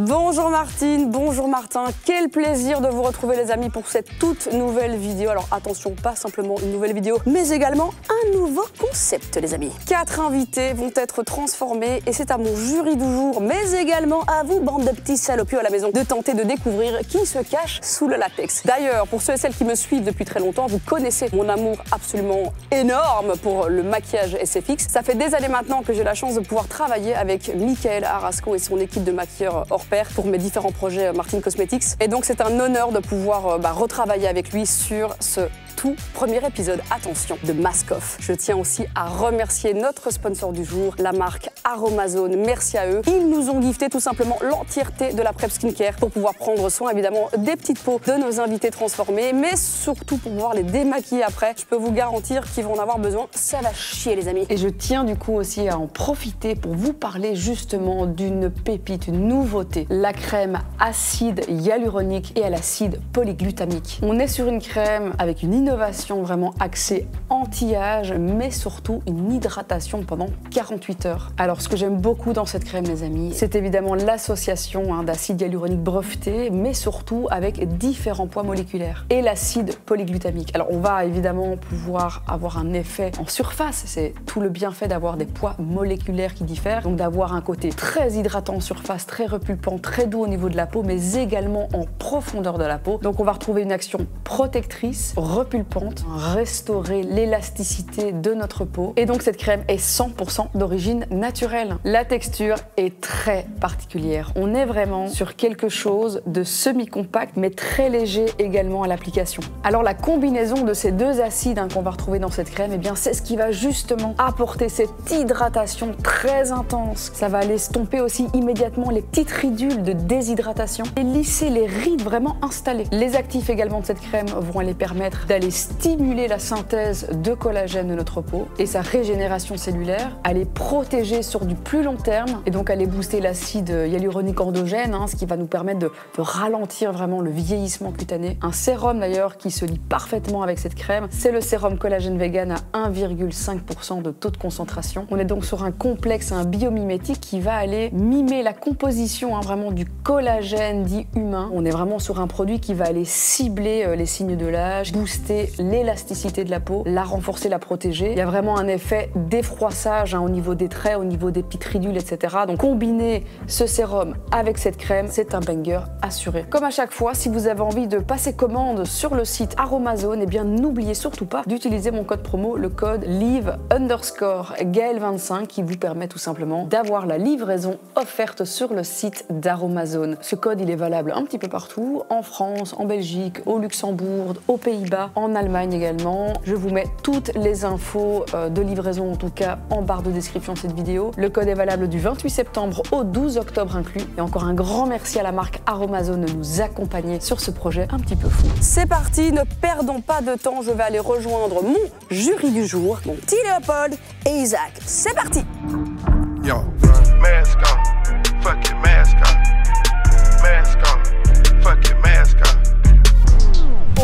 Bonjour Martine, bonjour Martin, quel plaisir de vous retrouver les amis pour cette toute nouvelle vidéo. Alors attention, pas simplement une nouvelle vidéo, mais également un nouveau concept les amis. 4 invités vont être transformés et c'est à mon jury du jour, mais également à vous bande de petits salopios à la maison, de tenter de découvrir qui se cache sous le latex. D'ailleurs, pour ceux et celles qui me suivent depuis très longtemps, vous connaissez mon amour absolument énorme pour le maquillage SFX. Ça fait des années maintenant que j'ai la chance de pouvoir travailler avec Michael Arasco et son équipe de maquilleurs hors pair pour mes différents projets Martine Cosmetics. Et donc c'est un honneur de pouvoir retravailler avec lui sur ce tout premier épisode, attention, de Mask Off. Je tiens aussi à remercier notre sponsor du jour, la marque Aromazone. Merci à eux. Ils nous ont gifté tout simplement l'entièreté de la prep skincare pour pouvoir prendre soin évidemment des petites peaux de nos invités transformés, mais surtout pour pouvoir les démaquiller après. Je peux vous garantir qu'ils vont en avoir besoin. Ça va chier les amis. Et je tiens du coup aussi à en profiter pour vous parler justement d'une pépite, une nouveauté. La crème acide hyaluronique et à l'acide polyglutamique. On est sur une crème avec une innovation vraiment axée anti-âge, mais surtout une hydratation pendant 48 heures. Alors ce que j'aime beaucoup dans cette crème les amis, c'est évidemment l'association d'acide hyaluronique breveté, mais surtout avec différents poids moléculaires et l'acide polyglutamique. Alors on va évidemment pouvoir avoir un effet en surface, c'est tout le bienfait d'avoir des poids moléculaires qui diffèrent, donc d'avoir un côté très hydratant en surface, très repulpant, très doux au niveau de la peau, mais également en profondeur de la peau. Donc on va retrouver une action protectrice, repulpante, restaurer l'élasticité de notre peau. Et donc cette crème est 100% d'origine naturelle. La texture est très particulière. On est vraiment sur quelque chose de semi-compact, mais très léger également à l'application. Alors la combinaison de ces deux acides qu'on va retrouver dans cette crème, eh bien c'est ce qui va justement apporter cette hydratation très intense. Ça va aller estomper aussi immédiatement les petites ridules de déshydratation et lisser les rides vraiment installées. Les actifs également de cette crème vont aller permettre d'aller stimuler la synthèse de collagène de notre peau et sa régénération cellulaire, aller protéger sur du plus long terme et donc aller booster l'acide hyaluronique endogène, ce qui va nous permettre de ralentir vraiment le vieillissement cutané. Un sérum d'ailleurs qui se lie parfaitement avec cette crème, c'est le sérum collagène vegan à 1,5% de taux de concentration. On est donc sur un complexe, un biomimétique qui va aller mimer la composition vraiment du collagène dit humain. On est vraiment sur un produit qui va aller cibler les signes de l'âge, booster l'élasticité de la peau, la renforcer, la protéger. Il y a vraiment un effet d'effroissage au niveau des traits, au niveau des petites ridules, etc. Donc combiner ce sérum avec cette crème, c'est un banger assuré. Comme à chaque fois, si vous avez envie de passer commande sur le site Aromazone, eh bien n'oubliez surtout pas d'utiliser mon code promo, le code live_Gaël25 qui vous permet tout simplement d'avoir la livraison offerte sur le site d'Aromazone. Ce code, il est valable un petit peu partout, en France, en Belgique, au Luxembourg, aux Pays-Bas, en Allemagne également. Je vous mets toutes les infos de livraison en tout cas en barre de description de cette vidéo. Le code est valable du 28 septembre au 12 octobre inclus. Et encore un grand merci à la marque Aromazone de nous accompagner sur ce projet un petit peu fou. C'est parti, ne perdons pas de temps, je vais aller rejoindre mon jury du jour, mon petit Léopold et Isaac. C'est parti. Yo, mask on, fucking mask on, mask on, fucking mask on.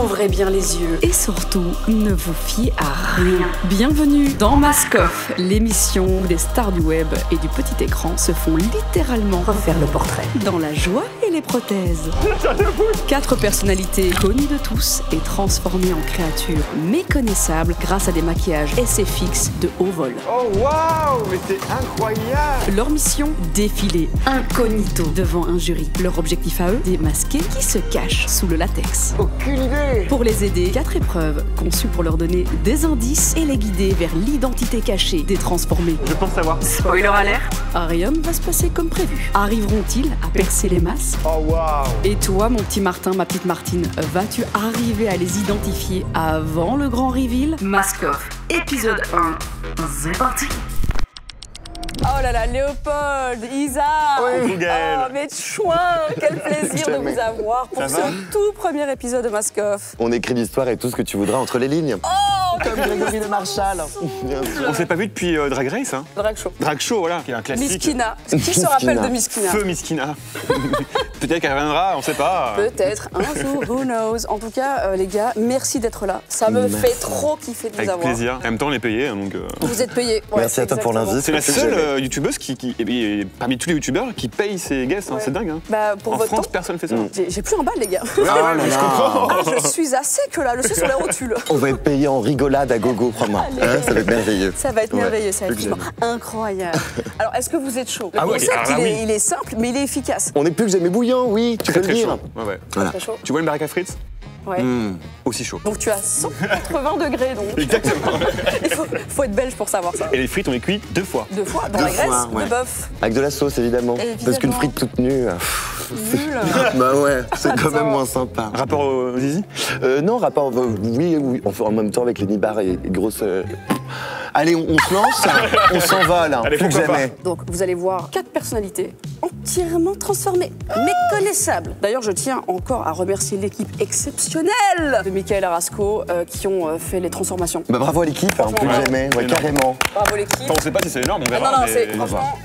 Ouvrez bien les yeux et surtout, ne vous fiez à rien. Bienvenue dans Mask Off, l'émission où des stars du web et du petit écran se font littéralement refaire le portrait. Dans la joie et les prothèses. 4 personnalités connues de tous et transformées en créatures méconnaissables grâce à des maquillages SFX de haut vol. Oh waouh, mais c'est incroyable! Leur mission, défiler incognito devant un jury. Leur objectif à eux, démasquer qui se cache sous le latex. Aucune idée! Pour les aider, 4 épreuves conçues pour leur donner des indices et les guider vers l'identité cachée des transformés. Je pense savoir. Spoiler alert, rien ne va se passer comme prévu. Arriveront-ils à percer les masques? Oh waouh! Et toi, mon petit Martin, ma petite Martine, vas-tu arriver à les identifier avant le grand reveal? Mask Off, épisode 1, c'est parti! Oh là là, Léopold, Isa, Oui, Gaël. Oh mais chouin, quel plaisir de vous avoir pour ce tout premier épisode de Mask Off. On écrit l'histoire et tout ce que tu voudras entre les lignes. Oh Comme Grégory Le Marchal. On s'est pas vu depuis Drag Race, hein. Drag show. Drag Show, voilà, qui est un classique. Miskina. Qui se rappelle de Miskina? Feu Miskina. Peut-être qu'elle reviendra, on sait pas. Peut-être un jour, who knows. En tout cas, les gars, merci d'être là. Ça me fait trop kiffer de vous Avec avoir. plaisir. En même temps, on est payé, hein, donc. Vous êtes payés. Ouais, Merci à toi pour exactement. l'invite. C'est la seule youtubeuse et parmi tous les youtubeurs qui paye ses guests, hein, Ouais. c'est dingue. Hein. Bah, pour En votre France, temps, personne fait ça. j'ai plus un bal, les gars. Ah là là. Ah, je suis à sec là, je suis sur les rotules. On va être payé en rigolade à gogo, crois-moi. Hein, ça va être merveilleux. Ça va être Ouais, merveilleux, ça va être plus que vraiment incroyable. Alors, est-ce que vous êtes chaud? Le Ah ouais, concept, alors là, il, est, oui. il est simple, mais il est efficace. On est plus que jamais bouillant, oui, tu peux le Très dire. chaud. Ouais, ouais. Voilà. Très chaud. Tu vois une baraque à frites Ouais. Aussi chaud. Donc tu as 180 degrés, donc. Exactement. Il faut être belge pour savoir ça. Et les frites, on les cuit 2 fois. 2 fois, dans la graisse, fois, ouais. de bœuf. Avec de la sauce, évidemment. Parce qu'une frite toute nue. Nul. Bah ouais, c'est quand même Attends. moins sympa. Rapport au zizi Non, rapport. Oui, en même temps avec les nibards et les grosses. Allez, on se lance, on s'envole, Allez, plus que pourquoi jamais. Donc vous allez voir 4 personnalités entièrement transformées, méconnaissables. D'ailleurs, je tiens encore à remercier l'équipe exceptionnelle de Michael Arasco qui ont fait les transformations. Bah bravo à l'équipe, plus que Franchement, jamais, ouais, énorme. carrément. Bravo l'équipe. Enfin, on sait pas si c'est énorme, on Ah verra. non, non, mais- c'est franchement,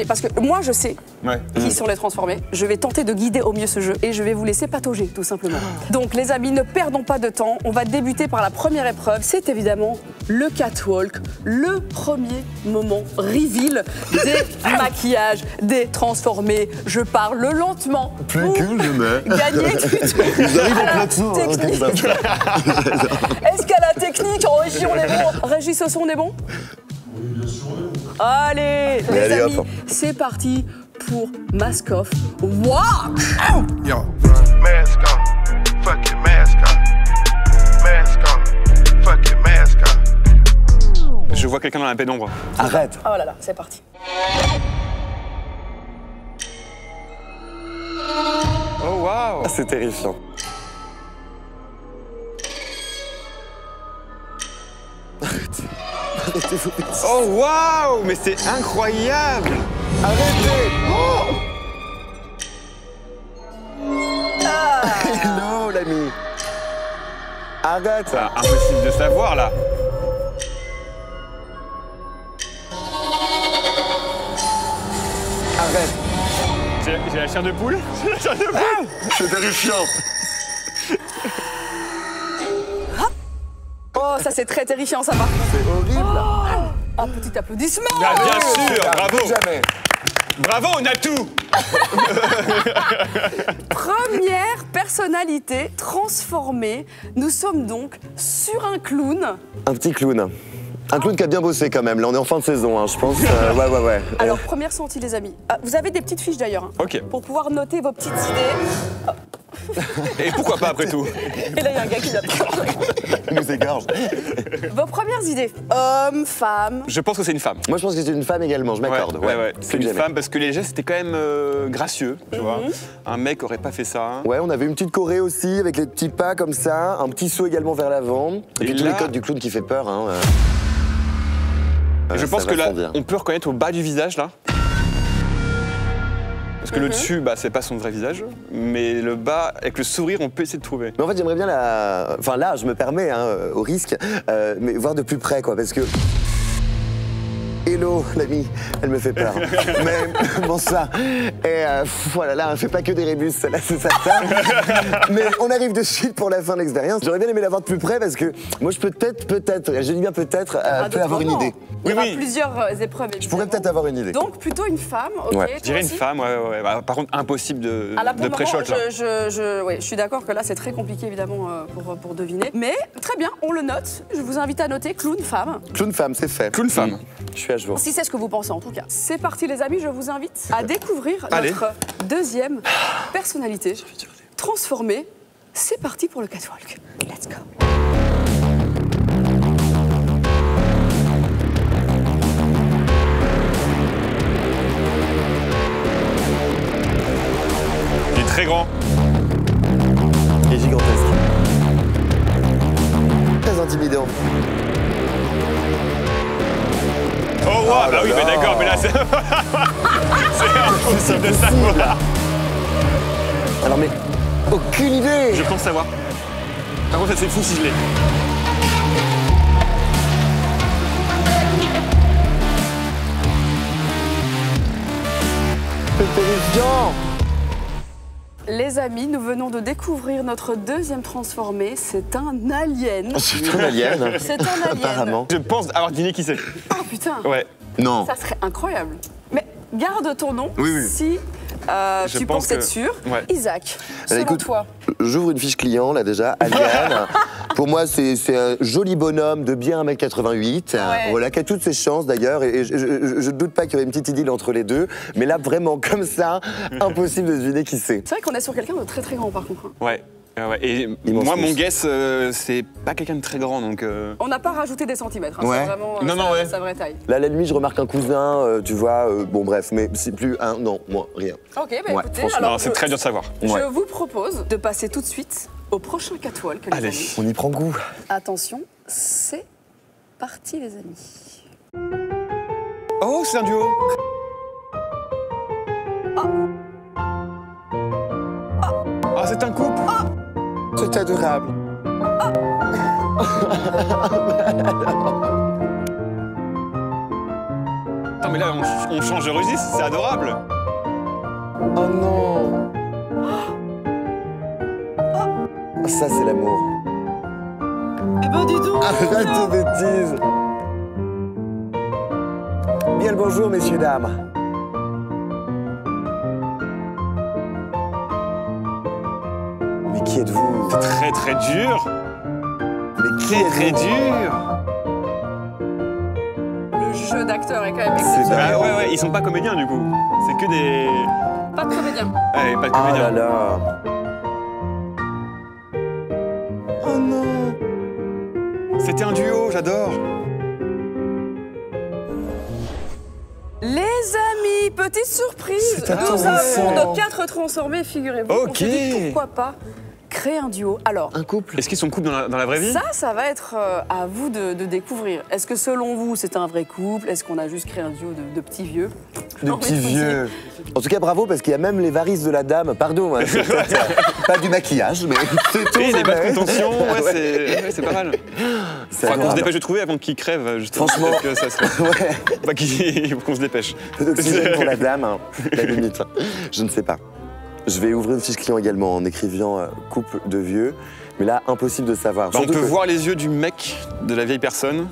parce que moi je sais Ouais. qui sont les transformés. Je vais tenter de guider au mieux ce jeu et je vais vous laisser patauger, tout simplement. Donc les amis, ne perdons pas de temps. On va débuter par la première épreuve. C'est évidemment le catwalk, le premier moment reveal des maquillages, des transformés. Je parle lentement Plus pour que jamais. gagner du temps. Ils arrivent À en la plateau, hein, technique. comme ça. Est-ce qu'à la technique, en régie, on est bon? Régis, ce son, on est bon? Allez, les allez, amis, hop. c'est parti pour Mask Off Walk. Yo, mask on, fucking mask on. Mask on, fucking mask on. Je vois quelqu'un dans la pénombre. Arrête. Oh là là, c'est parti. Oh waouh. Ah, c'est terrifiant. Arrêtez. Arrêtez vos bêtises. Oh waouh. Mais c'est incroyable. Arrêtez. Hello, l'ami. Arrête. Ah, impossible de savoir là. Arrête. J'ai la chair de poule. J'ai la chair de poule. C'est terrifiant. Oh, ça c'est très terrifiant, ça par contre. C'est horrible. Un petit applaudissement. Ah, bien sûr, bravo. Plus jamais. Bravo, Natou. Première personnalité transformée. Nous sommes donc sur un clown. Un petit clown. Un clown qui a bien bossé quand même. Là, on est en fin de saison, hein, je pense. Ouais. Alors, première sortie, les amis. Ah, vous avez des petites fiches d'ailleurs, hein, Ok. pour pouvoir noter vos petites idées. Et pourquoi pas après tout? Et là, il y a un gars qui vient. Il nous égorge. Vos premières idées. Homme, femme. Je pense que c'est une femme. Moi, je pense que c'est une femme également, je m'accorde. Ouais. Plus C'est que une jamais. femme parce que les gestes étaient quand même gracieux, tu vois. Un mec aurait pas fait ça. Hein. Ouais, on avait une petite choré aussi, avec les petits pas comme ça, un petit saut également vers l'avant. Et puis tous là- les codes du clown qui fait peur. Hein, Je pense ça que va là, sans dire. on peut reconnaître au bas du visage là. Parce que le dessus, bah, c'est pas son vrai visage, mais le bas, avec le sourire, on peut essayer de trouver. Mais en fait, j'aimerais bien la... Enfin là, je me permets, hein, au risque, mais voir de plus près, quoi, parce que... Hello, l'ami, elle me fait peur. Mais bonsoir. Et voilà, là, elle fait pas que des rébus, là, c'est certain. Mais on arrive de suite pour la fin de l'expérience. J'aurais bien aimé la voir de plus près parce que moi, je peux peut-être, je dis bien peut-être, peut avoir une idée. Il y aura Oui. plusieurs épreuves. Je pourrais peut-être avoir une idée. Donc, plutôt une femme, ok. Ouais. toi Je dirais une aussi femme, ouais. Bah, par contre, impossible de, Ah là, pour de le moment, pré-shot, là. je suis d'accord que là, c'est très compliqué, évidemment, pour deviner. Mais très bien, on le note. Je vous invite à noter clown femme. Clown femme, c'est fait. Clown femme. Je suis à jour. Si c'est ce que vous pensez, en tout cas. C'est parti, les amis, je vous invite à découvrir Allez. notre deuxième personnalité transformée. C'est parti pour le catwalk. Let's go. Il est très grand. Et gigantesque. Très intimidant. Oh, wow, bah là oui, là. mais d'accord, mais là, c'est. C'est impossible de savoir. Alors mais, aucune idée. Je pense savoir. Par contre, ça, c'est fou si je l'ai. C'est terrifiant. Les amis, nous venons de découvrir notre deuxième transformé. C'est un alien. C'est un alien. C'est un alien. Apparemment. Je pense avoir deviné qui c'est. Ah putain. Ouais. Non. Ça serait incroyable. Mais garde ton nom Oui, oui. si Je tu pense penses être que- sûr. Ouais. Isaac, Alors, selon écoute, toi. j'ouvre une fiche client là déjà, Alien. Pour moi, c'est un joli bonhomme de bien 1m88, voilà, qui a toutes ses chances d'ailleurs, et je ne doute pas qu'il y aurait une petite idylle entre les deux, mais là vraiment comme ça, impossible de deviner qui c'est. C'est vrai qu'on est sur quelqu'un de très très grand par contre. Hein. Ouais. Ouais. Et Immense moi, mon monstre. guess, c'est pas quelqu'un de très grand, donc. On n'a pas rajouté des centimètres, hein, Ouais. c'est vraiment Non, non, ouais. sa vraie taille. Là, à la limite, je remarque un cousin, tu vois, bon bref, mais c'est plus un, non, moi, rien. Ok, bah Ouais, écoutez, franchement, alors C'est très dur de savoir. je Ouais. vous propose de passer tout de suite au prochain catwalk. Les Allez. amis. On y prend goût. Attention, c'est parti les amis. Oh, c'est un duo. Ah, c'est un couple. C'est adorable. Attends, mais là, on change de registre, c'est adorable. Oh non. Ça, c'est l'amour. Eh ben dis donc. Arrête tes bêtises. Bien le bonjour, messieurs, dames. Mais qui êtes-vous? Très très dur. Mais qui Très êtes-vous? dur. Le jeu d'acteur est quand même C'est exceptionnel. Ah ouais, ils sont pas comédiens du coup. C'est que des. Pas de comédien. Ouais, pas de Oh comédiens. là là. Oh non. C'était un duo, j'adore. Les amis, petite surprise. C'est Nous intéressant. avons nos 4 transformés, figurez-vous. On Ok. s'est dit pourquoi pas créer un duo. Alors, Un couple? Est-ce qu'ils sont couples dans la vraie vie? ça va être à vous de découvrir. Est-ce que selon vous, c'est un vrai couple? Est-ce qu'on a juste créé un duo de petits vieux? De Non, mais petits faut vieux. En tout cas, bravo, parce qu'il y a même les varices de la dame. Pardon, hein, c'est peut-être, pas du maquillage, mais c'est tout. Et il n'y a pas de vrai. contention, ouais, Ouais. c'est pas mal. C'est Faudra qu'on se adorable. dépêche de trouver avant qu'il crève, justement. Franchement. Peut-être que ça serait. Ouais. Pas qu'il faut qu'on se dépêche. Peu d'oxygène pour la dame, hein, la limite. Je ne sais pas. Je vais ouvrir une fiche client également en écrivant couple de vieux. Mais là, impossible de savoir. Bah, on Surtout peut que- voir les yeux du mec, de la vieille personne.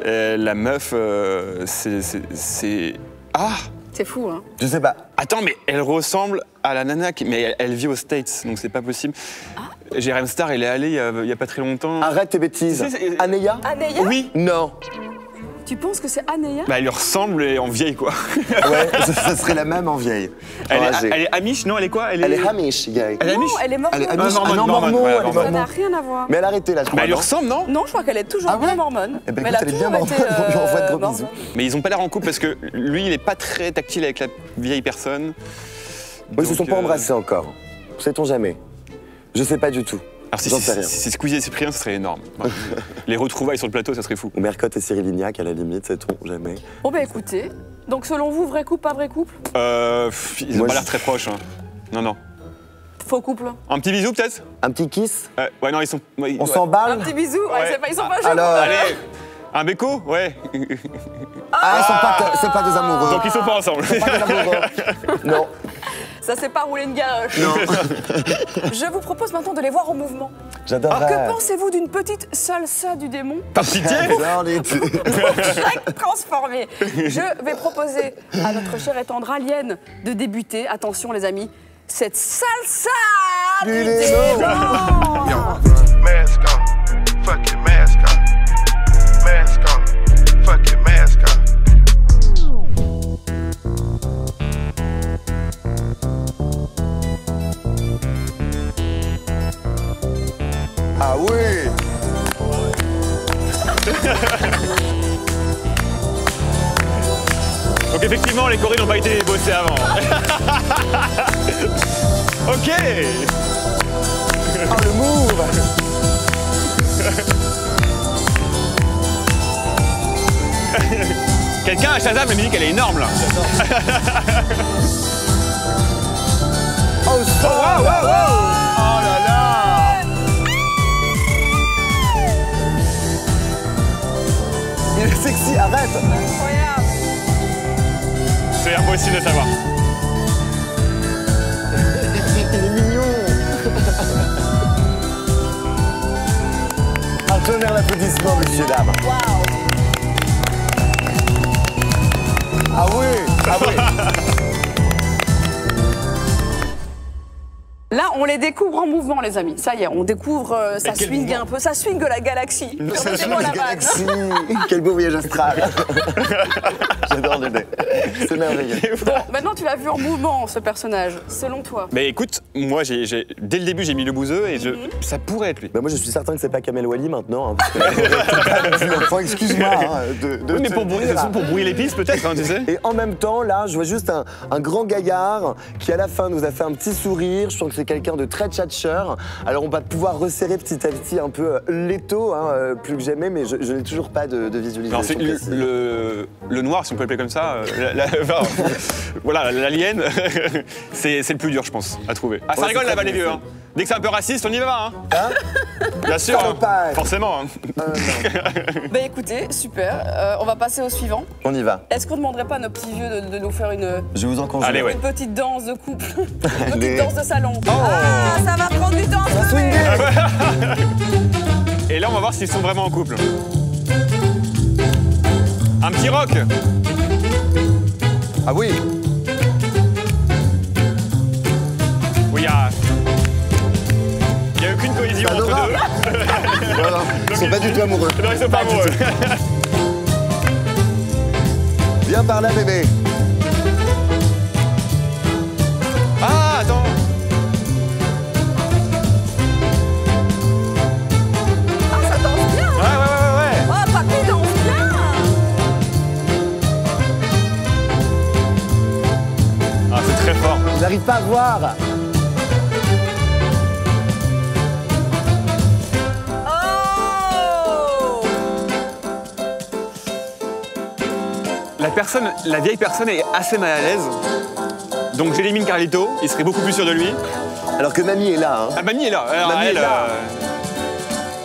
Et la meuf, c'est. Ah! C'est fou, hein? Je sais pas. Attends, mais elle ressemble à la nana, mais elle vit aux States, donc c'est pas possible. Jérém Star, il est allé il y a pas très longtemps. Arrête tes bêtises. Tu sais, c'est- Anéa? Anéa? Oui! Non. Tu penses que c'est Anéa? Bah, elle lui ressemble et en vieille, quoi. Ouais, ça serait la même en vieille. Elle Enragée. est amish, non? Elle est quoi? Elle est Hamish, Gary. Elle est Non, amish? elle est mormone. Elle est Ah, Amish. mormone, Ah non, mormone, mormon, ouais, elle est mormone. Ça n'a mormon. rien à voir. Mais elle a arrêté là, je Bah, crois. elle lui non ressemble, non? Non, je crois qu'elle est toujours Ah bien ouais mormone. Eh ben, Mais écoute, elle a elle est bien toujours été, mormone. On lui envoie de gros mormone. bisous. Mais ils ont pas l'air en couple parce que lui, il est pas très tactile avec la vieille personne. Ils se sont Donc, pas embrassés encore. Sait-on jamais? Je sais pas du tout. Alors si J'en sais rien. c'est Squeezie et Cyprien, ce serait énorme. Ouais. Les retrouvailles sur le plateau, ça serait fou. Ou Mercotte et Cyril Lignac, à la limite, sait-on jamais. Bon, bah écoutez, donc selon vous, vrai couple, pas vrai couple? Ils ont Moi, pas l'air je- très proches. Hein. Non, non. Faux couple? Un petit bisou peut-être? Un petit kiss? Ouais, non, ils sont. Ouais, On ouais. Un s'emballe? petit bisou? Ouais, Ouais. c'est pas- ils sont pas jeunes. Alors. Allez, un béco? Ouais. Ah, c'est pas des amoureux. Donc ils sont pas ensemble. Pas des amoureux. Non. Ça s'est pas roulé une galoche. Non. Je vous propose maintenant de les voir en mouvement. J'adorerais. Que pensez-vous d'une petite salsa du démon Par pitié? J'adore les chaque transformé? Je vais proposer à notre cher et tendre alien de débuter. Attention les amis, cette salsa du Du démon. Mask on, fucking mask on. Mask on, fucking mask on. Ah oui. Donc effectivement, les choris n'ont pas été bossés avant. Ok. Oh, le move. Quelqu'un à Shazam, la musique, elle est énorme là. Oh, ça. Waouh, waouh, waouh. Oh là là. Il est sexy, arrête. Incroyable. C'est impossible de savoir. messieurs, dames. Waouh. Ah oui, ah oui. Là, on les découvre en mouvement, les amis. Ça y est, on découvre, ça quel swing mouvement? un peu, ça swing la galaxie. Ça Permettez-moi la vanne. galaxie. Quel beau voyage astral. J'adore l'idée. C'est merveilleux. Bon, maintenant, tu l'as vu en mouvement, ce personnage, selon toi. Mais écoute, moi, dès le début, j'ai mis le bouseux et ça pourrait être lui. Bah moi je suis certain que c'est pas Kamel Wally maintenant. Hein, parce que enfin, excuse-moi hein, de Oui, mais te pour dire. brouiller les pistes, peut-être, hein, tu sais. Et en même temps, là, je vois juste un grand gaillard qui, à la fin, nous a fait un petit sourire. Je sens que c'est quelqu'un de très tchatcheur. Alors, on va pouvoir resserrer petit à petit un peu l'étau, hein, plus que jamais, mais je n'ai toujours pas de visualisation. Non, c'est précise. le noir, si on peut l'appeler comme ça, voilà, l'alien, c'est le plus dur, je pense, à trouver. Ah, ça Ouais, rigole c'est là-bas, très les vieux. Hein. Dès que c'est un peu raciste, on y va, hein. Bien sûr, hein. Salopard. Forcément. Hein. Bah écoutez, super. On va passer au suivant. On y va. Est-ce qu'on ne demanderait pas à nos petits vieux de nous faire une Je vous en conjure. Allez, ouais. petite danse de couple, une Allez. petite danse de salon? Ah, ça va prendre du temps, On va ce bébé. swinguer. Et là, on va voir s'ils sont vraiment en couple. Un petit rock. Ah oui. Oui, il n'y a aucune cohésion entre Adorable. deux. Non, non, ils sont pas du tout amoureux. Non, ils sont pas amoureux. Viens par là, bébé. Ah, attends. Ah, ça danse bien. Ouais. Oh, papy danse bien. Ah, c'est très fort. Je n'arrive pas à voir. Oh. La vieille personne est assez mal à l'aise. Donc j'élimine Carlito, il serait beaucoup plus sûr de lui. Alors que mamie est là. Hein. Ah, Mamie est là. Alors, Mamie est elle, là.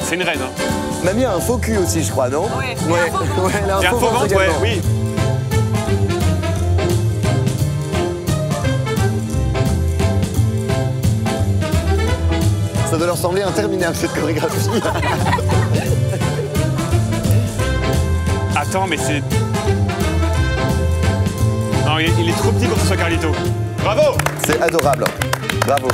c'est une reine. Hein. Mamie a un faux cul aussi, je crois, non? Ouais. Ouais, Et un faux ventre. ouais, elle a Et un faux ventre, ouais, également. oui. Ça doit leur sembler interminable, cette chorégraphie. Attends, mais c'est... Non, il est trop petit pour que ce soit Carlito. Bravo. C'est adorable. Bravo.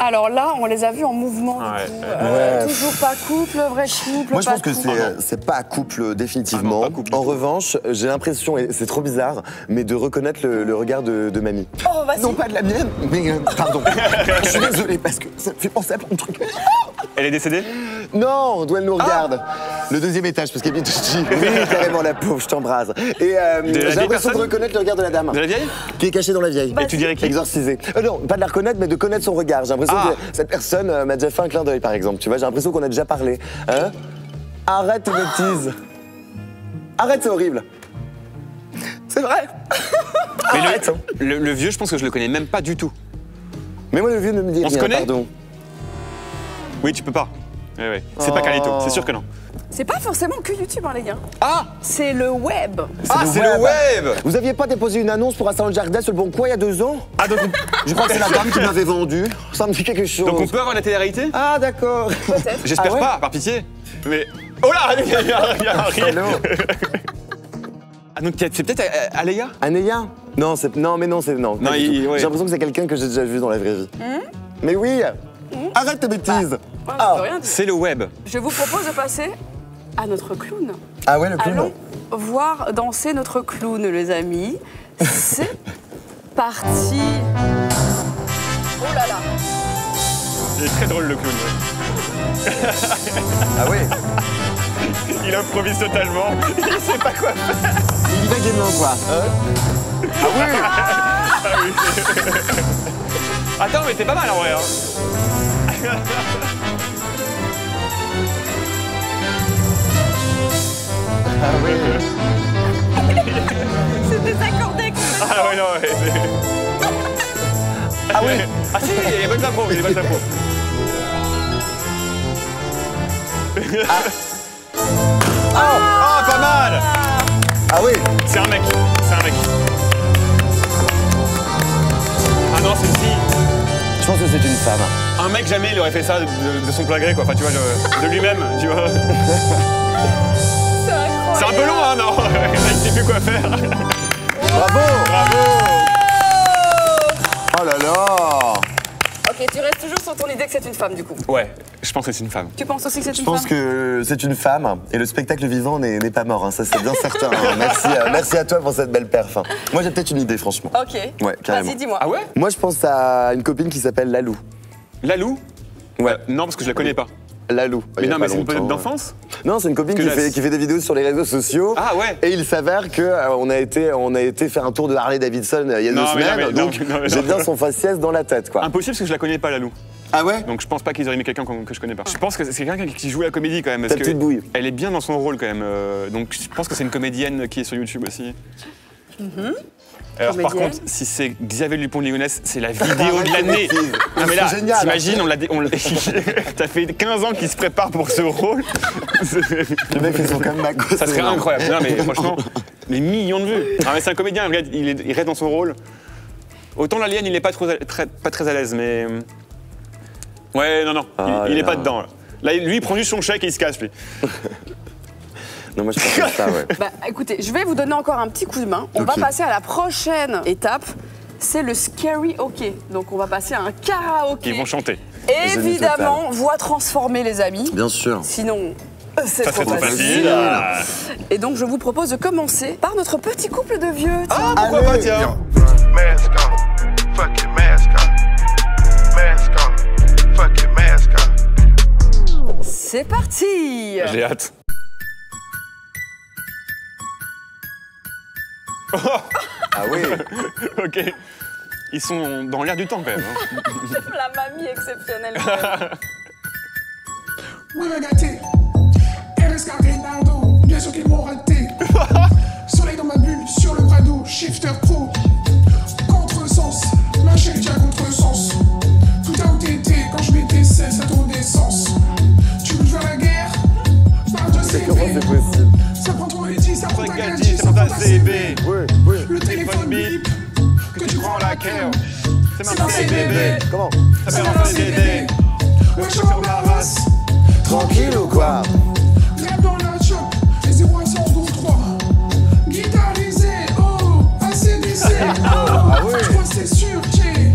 Alors là, on les a vus en mouvement. Ouais. Du coup. Ouais. Toujours pas couple, vrai couple. Moi, je pas pense que couple. c'est pas couple définitivement. Ah non, pas couple du En tout. revanche, j'ai l'impression, et c'est trop bizarre, mais de reconnaître le regard de mamie. Oh, vas-y. Non pas de la mienne, mais pardon. Je suis désolé parce que ça me fait penser à plein de trucs. Elle est décédée? Non, d'où elle nous regarde. Le deuxième étage, parce qu'elle vient aussi. Oui, carrément, la pauvre, je t'embrase. Et la j'ai vieille l'impression de personne reconnaître le regard de la dame. De la vieille? Qui est cachée dans la vieille. Et tu dirais qui? Exorcisée. Non, pas de la reconnaître, mais de connaître son regard. J'ai l'impression Ah. que cette personne m'a déjà fait un clin d'œil, par exemple. Tu vois, j'ai l'impression qu'on a déjà parlé. Hein? Arrête tes bêtises. Arrête, c'est horrible. C'est vrai. Mais Arrête. le vieux, je pense que je le connais même pas du tout. Mais moi, le vieux ne me dit On se rien, connaît pardon. Oui, tu peux pas. Ouais. C'est pas Carlito, c'est sûr que non. C'est pas forcément que YouTube, hein, les gars. Ah, C'est le web. c'est le web. Vous aviez pas déposé une annonce pour un salon de jardin sur le Bon Coin il y a 2 ans? Ah, donc Je crois que c'est la dame qui me l'avait vendu. Ça me dit quelque chose. on peut avoir la télé-réalité? Ah, d'accord. J'espère Ah ouais pas, par pitié. Mais... Oh là, il y a un rire. Hello. Ah, donc c'est peut-être Aléa? Anéa? Non, non, mais non, c'est non. Non, pas du tout. ouais. J'ai l'impression que c'est quelqu'un que j'ai déjà vu dans la vraie vie. Mais oui. Arrête tes bêtises. Moi, Ah. je peux rien dire. C'est le web. Je vous propose de passer à notre clown. Ah ouais, le clown. Allons voir danser notre clown, les amis. C'est parti. Oh là là. Il est très drôle, le clown. Ah oui. Il improvise totalement. Il sait pas quoi faire. Il y va gaiement, quoi. Ah oui. Attends, mais t'es pas mal en vrai. Hein. Ah oui. C'est désaccordé. Ah ouais, non, ouais. Ah oui. Ah si, il y a bonne impro, il y a bonne impro. Ah, pas mal. Ah oui. C'est un mec, c'est un mec. Ah non, c'est une fille. Tu pense que c'est une femme. Un mec, jamais il aurait fait ça de son plein gré, quoi. Enfin, tu vois, de lui-même, tu vois. C'est un peu long, hein, non? Là, il sait plus quoi faire. Bravo! Bravo! Oh là là! Ok, tu restes toujours sur ton idée que c'est une femme, du coup. Ouais, je pense que c'est une femme. Tu penses aussi que c'est Je une femme? pense que c'est une femme et le spectacle vivant n'est pas mort, hein, ça c'est bien certain. Hein. Merci à toi pour cette belle perf. Hein. Moi j'ai peut-être une idée franchement. Ok. Ouais, carrément. Vas-y, dis-moi. Ah ouais? Moi je pense à une copine qui s'appelle Lalou. Lalou? Ouais. Non, parce que je la connais pas. Lalou. Mais Il y a non, pas mais c'est une longtemps. pote d'enfance? Non, c'est une copine Parce que qui fait des vidéos sur les réseaux sociaux. Ah ouais? Et il s'avère qu'on a été faire un tour de Harley Davidson il y a 2 Non, mais non, semaines, mais donc non, mais j'ai non. bien son faciès dans la tête quoi. Impossible parce que je la connais pas, Lalou. Ah ouais? Donc je pense pas qu'ils auraient mis quelqu'un que je connais pas. Je pense que c'est quelqu'un qui joue à la comédie quand même. Ta petite bouille. Elle est bien dans son rôle quand même. Donc je pense que c'est une comédienne qui est sur YouTube aussi. Alors par Comédienne. contre, si c'est Xavier Dupont de Ligonnès, c'est la vidéo de l'année. Non mais là, C'est génial. t'imagines, t'as fait 15 ans qu'il se prépare pour ce rôle. Le mec fait son comeback. Ça serait incroyable. Non mais franchement, des millions de vues. Non mais c'est un comédien, regarde, il reste dans son rôle. Autant l'alien, il est pas très à l'aise, mais ouais, non, il est pas dedans. Là, lui, il prend juste son chèque et il se casse lui. Non, moi je pense que ça, ouais. Bah écoutez, je vais vous donner encore un petit coup de main. On va Ok. passer à la prochaine étape. C'est le scary hockey. Donc on va passer à un karaoké. Ils vont chanter. Évidemment, voix transformée les amis. Bien sûr. Sinon, c'est Ça trop serait trop facile. facile. Ah. Et donc je vous propose de commencer par notre petit couple de vieux. Tiens. Pourquoi pas, tiens. Mask on, fucking mask on. Mask on, fucking mask on. C'est parti. J'ai hâte. Ah oui. Ok. Ils sont dans l'air du temps quand même. Hein. La mamie exceptionnelle. Regarder, RSK Reynaldo, bien sûr qu'ils m'ont raté. Soleil dans ma bulle, sur le bras d'eau, shifter pro. Contresens, ma chérie tient contresens. Tout a été quand je mettais 16 à trop d'essence. Tu veux faire la guerre? Par Dieu c'est Comment c'est possible? Ça prend ton édit, ça prend ta Gadget, gadget, ça ça prend prend ta ta CB. CB. Oui. Le téléphone bip, Que tu prends la cœur. C'est c'est ma dans fille ses bébé. bébés. Comment? Ça Ça fait va un dans peu ses d'aider. bébés. Ouais, je rends la race. Tranquille ou quoi? Rap dans la chop, les 0 à 100 gros 3. Guitarisé, oh, ACDC, oh, je crois que c'est sûr, t'es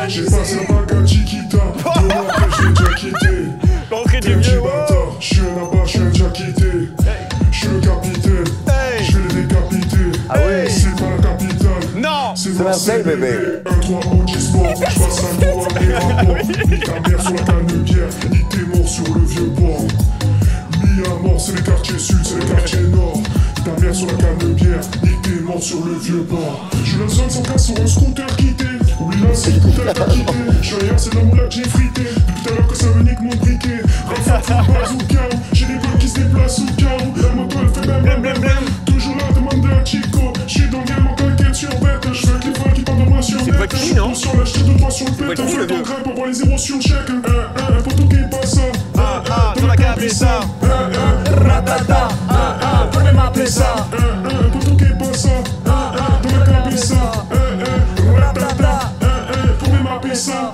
J'ai passé un bac à Chiquita, 2 mois après j'ai déjà quitté. L'entrée T'es du un petit vieux. bâtard, je suis un abat, je suis un déjà quitté. Je suis le capitaine, Hey. je vais les décapiter. Ah ouais. C'est pas la capitale, Non. c'est Marseille, Marseille bébé. 1-3 OG Sport, je passe un mot à l'aéroport. Nique ta mère sur la canne-pierre, nique tes morts sur le vieux port. Mis à mort, c'est les quartiers sud, c'est les quartiers nord. Nique ta mère sur la canne-pierre, nique tes morts sur le vieux port. Je le zone sans casse sur un scooter quitté. Oublie là, c'est l'écoute elle t'a quitté. Je suis ailleurs, c'est de la moula que j'ai frité. Depuis tout à l'heure que ça veut nique mon briquet. Rafale full bazooka, j'ai des potes qui se déplacent au cas où. La moto elle fait blem blem blem. Toujours là, demande à Chico. Je suis dans le game en claquette sur bête. Je veux que les folles qui parlent de moi sur net. pas qui, non? Sur la je tire 2-3 sur le pète. pas On qui, fait le ton vieux? grain pour voir les zéros sur le chèque. Un poteau qui est pas ça. Dans la cabessa. Ratata. Pourquoi m'appeler ça? Un poteau qui est pas ça. Dans la cabessa. Ratata. Pourquoi m'appeler ça?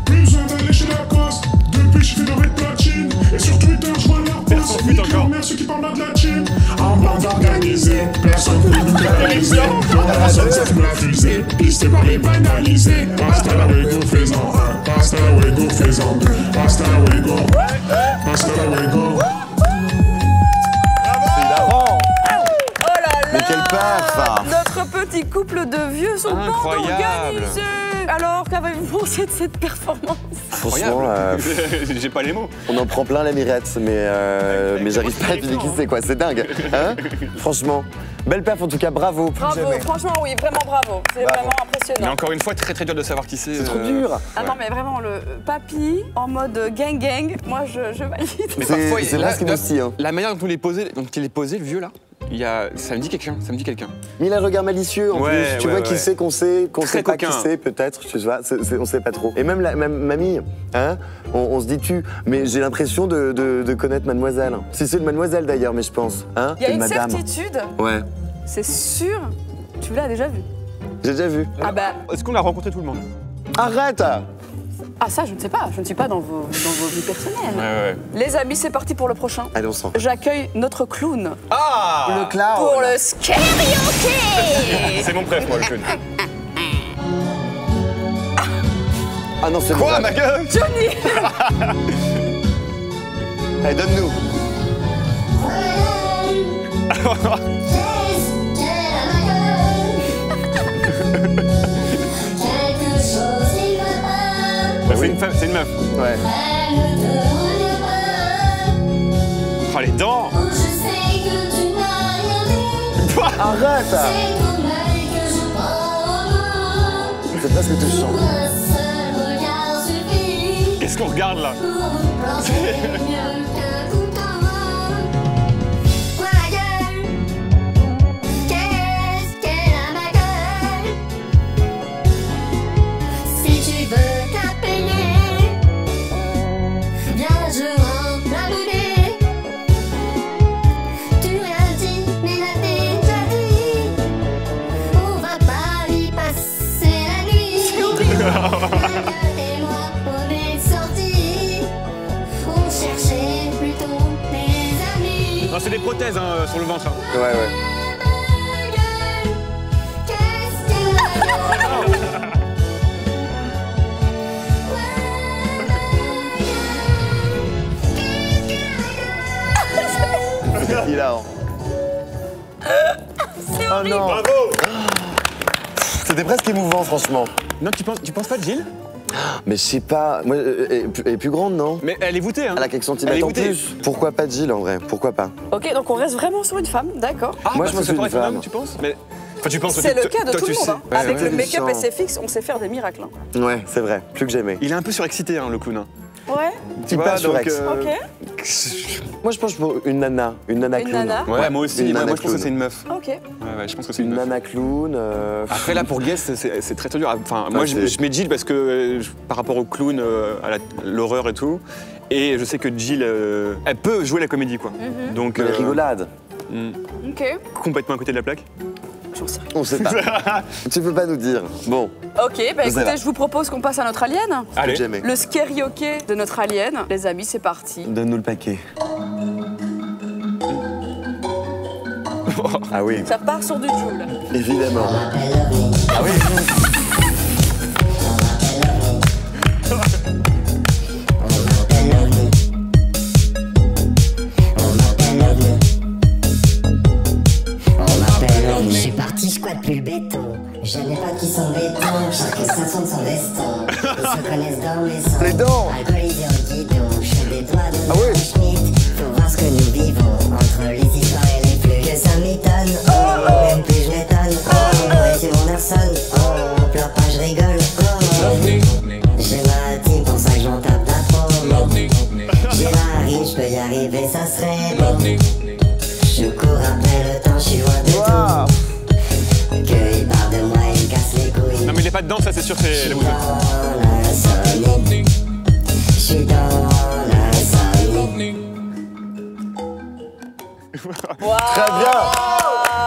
Plus besoin d'aller chez Lacoste. Depuis je fais le red platine. Et sur Twitter je vois leur post. Personne Nique encore. leur mère ceux qui parlent de la team. En bande organisée, personne peut nous canaliser. Dans la zone ça me la fusée. Pisté par les banalisés. Hasta la wego faisant un. Hasta la wego faisant deux. Hasta la wego. Hasta la wego. C'est hilarant. Oh là là. Mais quelle perf. Notre petit couple de vieux sont pas Incroyable. organisés. Alors, qu'avez-vous pensé de cette performance? Franchement, J'ai pas les mots. on en prend plein la mirette, mais j'arrive pas à deviner qui c'est quoi, c'est dingue. Hein? Franchement, belle perf en tout cas, bravo. Plus Bravo, jamais. franchement, oui, vraiment bravo. C'est Bravo. vraiment Mais impressionnant. encore une fois, très dur de savoir qui c'est. C'est trop dur. Ah non, mais vraiment, le papy en mode gang, moi je valide. Mais C'est- parfois, c'est là, presque une hostie, hein. La manière dont il est posé, le vieux là, ça me dit quelqu'un. Mais il a le regard malicieux en Ouais, plus. Tu ouais, vois qui ouais. c'est qu'on sait pas coquin. qui c'est peut-être. Tu vois, on sait pas trop. Et même mamie, hein, on se dit tu. Mais j'ai l'impression de connaître Mademoiselle. Si c'est une Mademoiselle d'ailleurs, mais je pense. Hein, Il y a une une madame. certitude, Ouais, c'est sûr, tu l'as déjà vu. j'ai déjà vu. Ah bah, Est-ce qu'on a rencontré tout le monde? Arrête. Ah ça, je ne sais pas. Je ne suis pas dans vos vies personnelles. Ouais. Les amis, c'est parti pour le prochain. Allez, on s'en. J'accueille notre clown Ah Le clown. pour le Skerioké. C'est mon préf, moi, le clown. Ah non, c'est Quoi, bon. ma gueule? Johnny. Allez, donne-nous. Bah, c'est une meuf. Ouais. Oh, les dents. Arrête. C'est pas ce que tu chantes. Qu'est-ce qu'on regarde là? Non, c'est des prothèses hein, sur le ventre. Hein. Ouais. C'est hilarant. Oh non. Bravo. C'était presque émouvant, franchement. Non, tu penses pas de Jill? Mais je sais pas. Moi, elle est plus grande, non? Mais elle est voûtée, hein. Elle a quelques Elle est centimètres en voûtée. plus. Pourquoi pas Jill en vrai? Pourquoi pas? Ok, donc on reste vraiment sur une femme, d'accord. Ah, Moi, parce je pense que ça que pourrait c'est être un une homme, femme. tu penses? Mais... Enfin, tu penses C'est toi, le cas de toi, tout le tu monde. sais. Hein. Ouais, Avec ouais. le make-up Intelligent. SFX, on sait faire des miracles. Hein. Ouais, c'est vrai. Plus que jamais. Il est un peu surexcité, hein, le clown. Hein. Ouais, Tu Hyper vois, surex. ok. Moi, je pense pour une nana. Une nana Une clown. nana Ouais, moi aussi. Une Moi, nana je pense que clown. c'est une meuf. Ok. Ouais, je pense que c'est Une une meuf. nana clown. Après, là, pour Guess, c'est très dur. Enfin, moi, c'est- je mets Jill parce que par rapport au clown, à l'horreur et tout. Et je sais que Jill, elle peut jouer la comédie, quoi. Donc, Les rigolades. Ok. complètement à côté de la plaque. J'en sais rien. On sait pas. Tu peux pas nous dire. Bon, Ok, bah Ça écoutez, va. je vous propose qu'on passe à notre alien. plus que Allez. jamais. Le Skerioké de notre alien. Les amis, c'est parti. Donne-nous le paquet. Ah oui, Ça part sur du Joule. évidemment. Je suis parti, je squatte plus le béton. J'aime les potes qui sont béton, chacun sa sonde son veston. Ils se connaissent dans mes sons. Les dents. Alcoolisés au guidon, je fais des doigts de Ah ouais. Schmitt. Faut voir ce que nous vivons entre les histoires et les flux. Que ça m'étonne, oh, même plus je m'étonne. Oh, ouais, c'est mon personne. Oh, pleure pas, je rigole. Oh, j'ai ma team, pour ça que j'en tape la promo. J'ai la rime, je peux y arriver, ça serait bon. Je cours après le temps, je suis loin de Waouh. tout. Qu'il parle de moi, il me casse les couilles. Non, mais il est pas dedans, ça, c'est sûr, c'est la Dans bougeuse. l'insomnie, je suis dans l'insomnie. Très bien.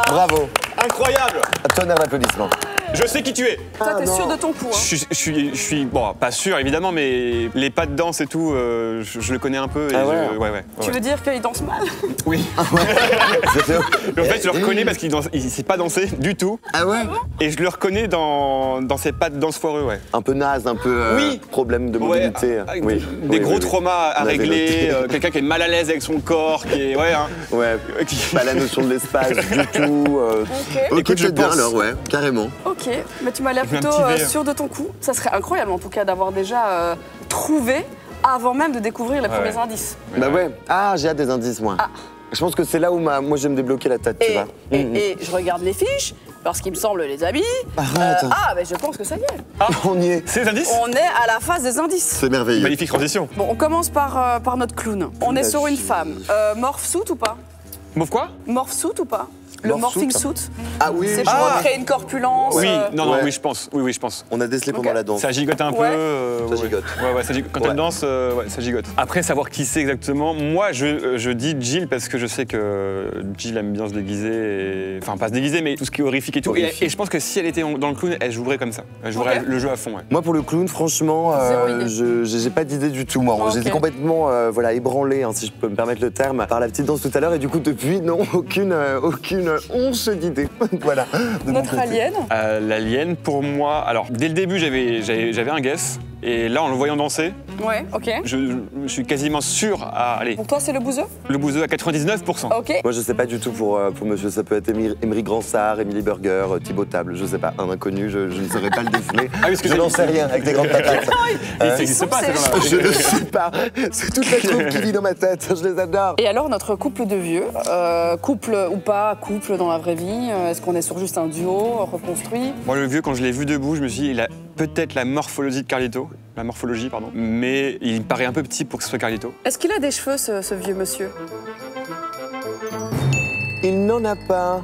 Bravo. Incroyable. Tonnerre d'applaudissements. Je sais qui tu es. Toi, t'es sûr de ton coup, hein. Je suis, bon, pas sûr évidemment, mais les pas de danse et tout, je le connais un peu. Et Ah ouais. ouais. Tu veux dire qu'il danse mal? Oui. C'était- En fait, je le reconnais parce qu'il sait pas danser du tout. Ah ouais. Et je le reconnais dans ses pas de danse foireux, ouais. Un peu naze, un peu Oui. problème de Ouais, mobilité. avec Oui. des Oui, gros oui. traumas à On avait régler, noté. quelqu'un qui est mal à l'aise avec son corps, qui est. Ouais, hein. Ouais. Pas la notion de l'espace du tout. Ok. Écoute, je peut-être bien pense. alors, ouais, carrément. Ok, mais tu m'as l'air Je veux un plutôt petit verre. sûr de ton coup. Ça serait incroyable en tout cas d'avoir déjà trouvé avant même de découvrir les premiers indices. Bah ouais. Ah, j'ai hâte des indices, moi. Ah. Je pense que c'est là où moi je vais me débloquer la tête, tu vois. Et je regarde les fiches, parce qu'il me semble, les amis. Arrête. Mais je pense que ça y est. On y est. C'est les indices. On est à la phase des indices. C'est merveilleux. Magnifique transition. Bon, on commence par notre clown. On est sur une femme. Morph suit ou pas? Mauve quoi? Morph suit ou pas? Le morphing suit. Ah oui. C'est pour créer une corpulence. Oui, non, Ouais. oui, je pense. Oui, je pense. On a décelé pendant la danse. Ça gigote un peu. Ouais. Ça gigote. Ouais, ça gigote. Quand elle danse, ouais, ça gigote. Après, savoir qui c'est exactement, moi, je dis Jill parce que je sais que Jill aime bien se déguiser. Enfin, pas se déguiser, mais tout ce qui est horrifique et tout. Et je pense que si elle était dans le clown, elle jouerait comme ça. Elle jouerait le jeu à fond, ouais. Moi, pour le clown, franchement, Zéro idée. j'ai pas d'idée du tout. Moi, j'étais complètement ébranlé, hein, si je peux me permettre le terme, par la petite danse tout à l'heure. Et du coup, depuis, non, aucune once d'idée. Voilà. de mon Notre côté. alien. L'alien, pour moi, alors dès le début, j'avais un guess. Et là, en le voyant danser, Ouais, ok. je suis quasiment sûr à. Allez, Pour toi, c'est le bouseux? le bouseux à 99%. Ok. Moi, je sais pas du tout pour monsieur. Ça peut être Emery Gransart, Émilie Burger, Thibaut Table, je sais pas. Un inconnu, je ne saurais pas le définir. Ah oui, parce que je n'en sais rien avec des grandes patates. Ça n'existe pas, ces gens-là. Je ne sais pas. C'est toute la troupe qui vit dans ma tête. Je les adore. Et alors, notre couple de vieux, couple ou pas couple dans la vraie vie, est-ce qu'on est sur juste un duo reconstruit? Moi, le vieux, quand je l'ai vu debout, je me suis dit, il a peut-être la morphologie de Carlito. La morphologie, pardon. Mais il me paraît un peu petit pour que ce soit Carlito. Est-ce qu'il a des cheveux, ce vieux monsieur? Il n'en a pas.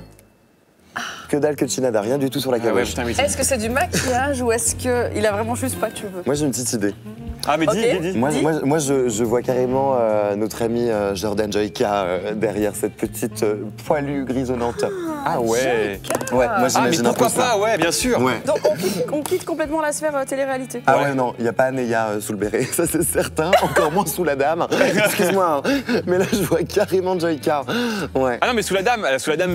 Que dalle, que chinada, rien du tout sur la Ah ouais, caboche. putain, oui. Est-ce que c'est du maquillage ou est-ce qu'il a vraiment juste pas de cheveux? Moi, j'ai une petite idée. Ah, mais Ok. dis. Moi, je vois carrément notre ami Jordan Joyka derrière cette petite poilue grisonnante. Ah ouais. Ouais, moi Ah, mais j'imagine un peu pourquoi ça. pas, ouais, bien sûr. Ouais. Donc on quitte complètement la sphère télé-réalité. Ah ouais, non, il n'y a pas Anéa sous le béret, ça c'est certain, encore moins sous la dame. Excuse-moi, hein, mais là je vois carrément Joyka. Ouais. Ah non, mais sous la dame,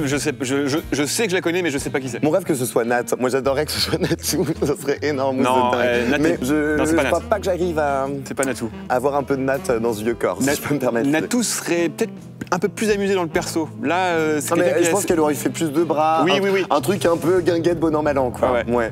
je sais que je la connais, mais je sais pas qui c'est. Mon rêve que ce soit Nat. Moi j'adorerais que ce soit Natou, ça serait énorme. Non, ça serait dingue. Nat, mais je non, c'est pas Nat. crois pas que j'arrive à C'est pas Natou. avoir un peu de Nat dans ce vieux corps, si je peux me permettre. Natou serait peut-être un peu plus amusé dans le perso. Là, c'est Non, mais quelqu'un qui je est pense assez- qu'elle aurait fait plus de bras. Oui, oui. Un truc un peu guinguette, bon an, mal an, quoi. Ouais. Ouais.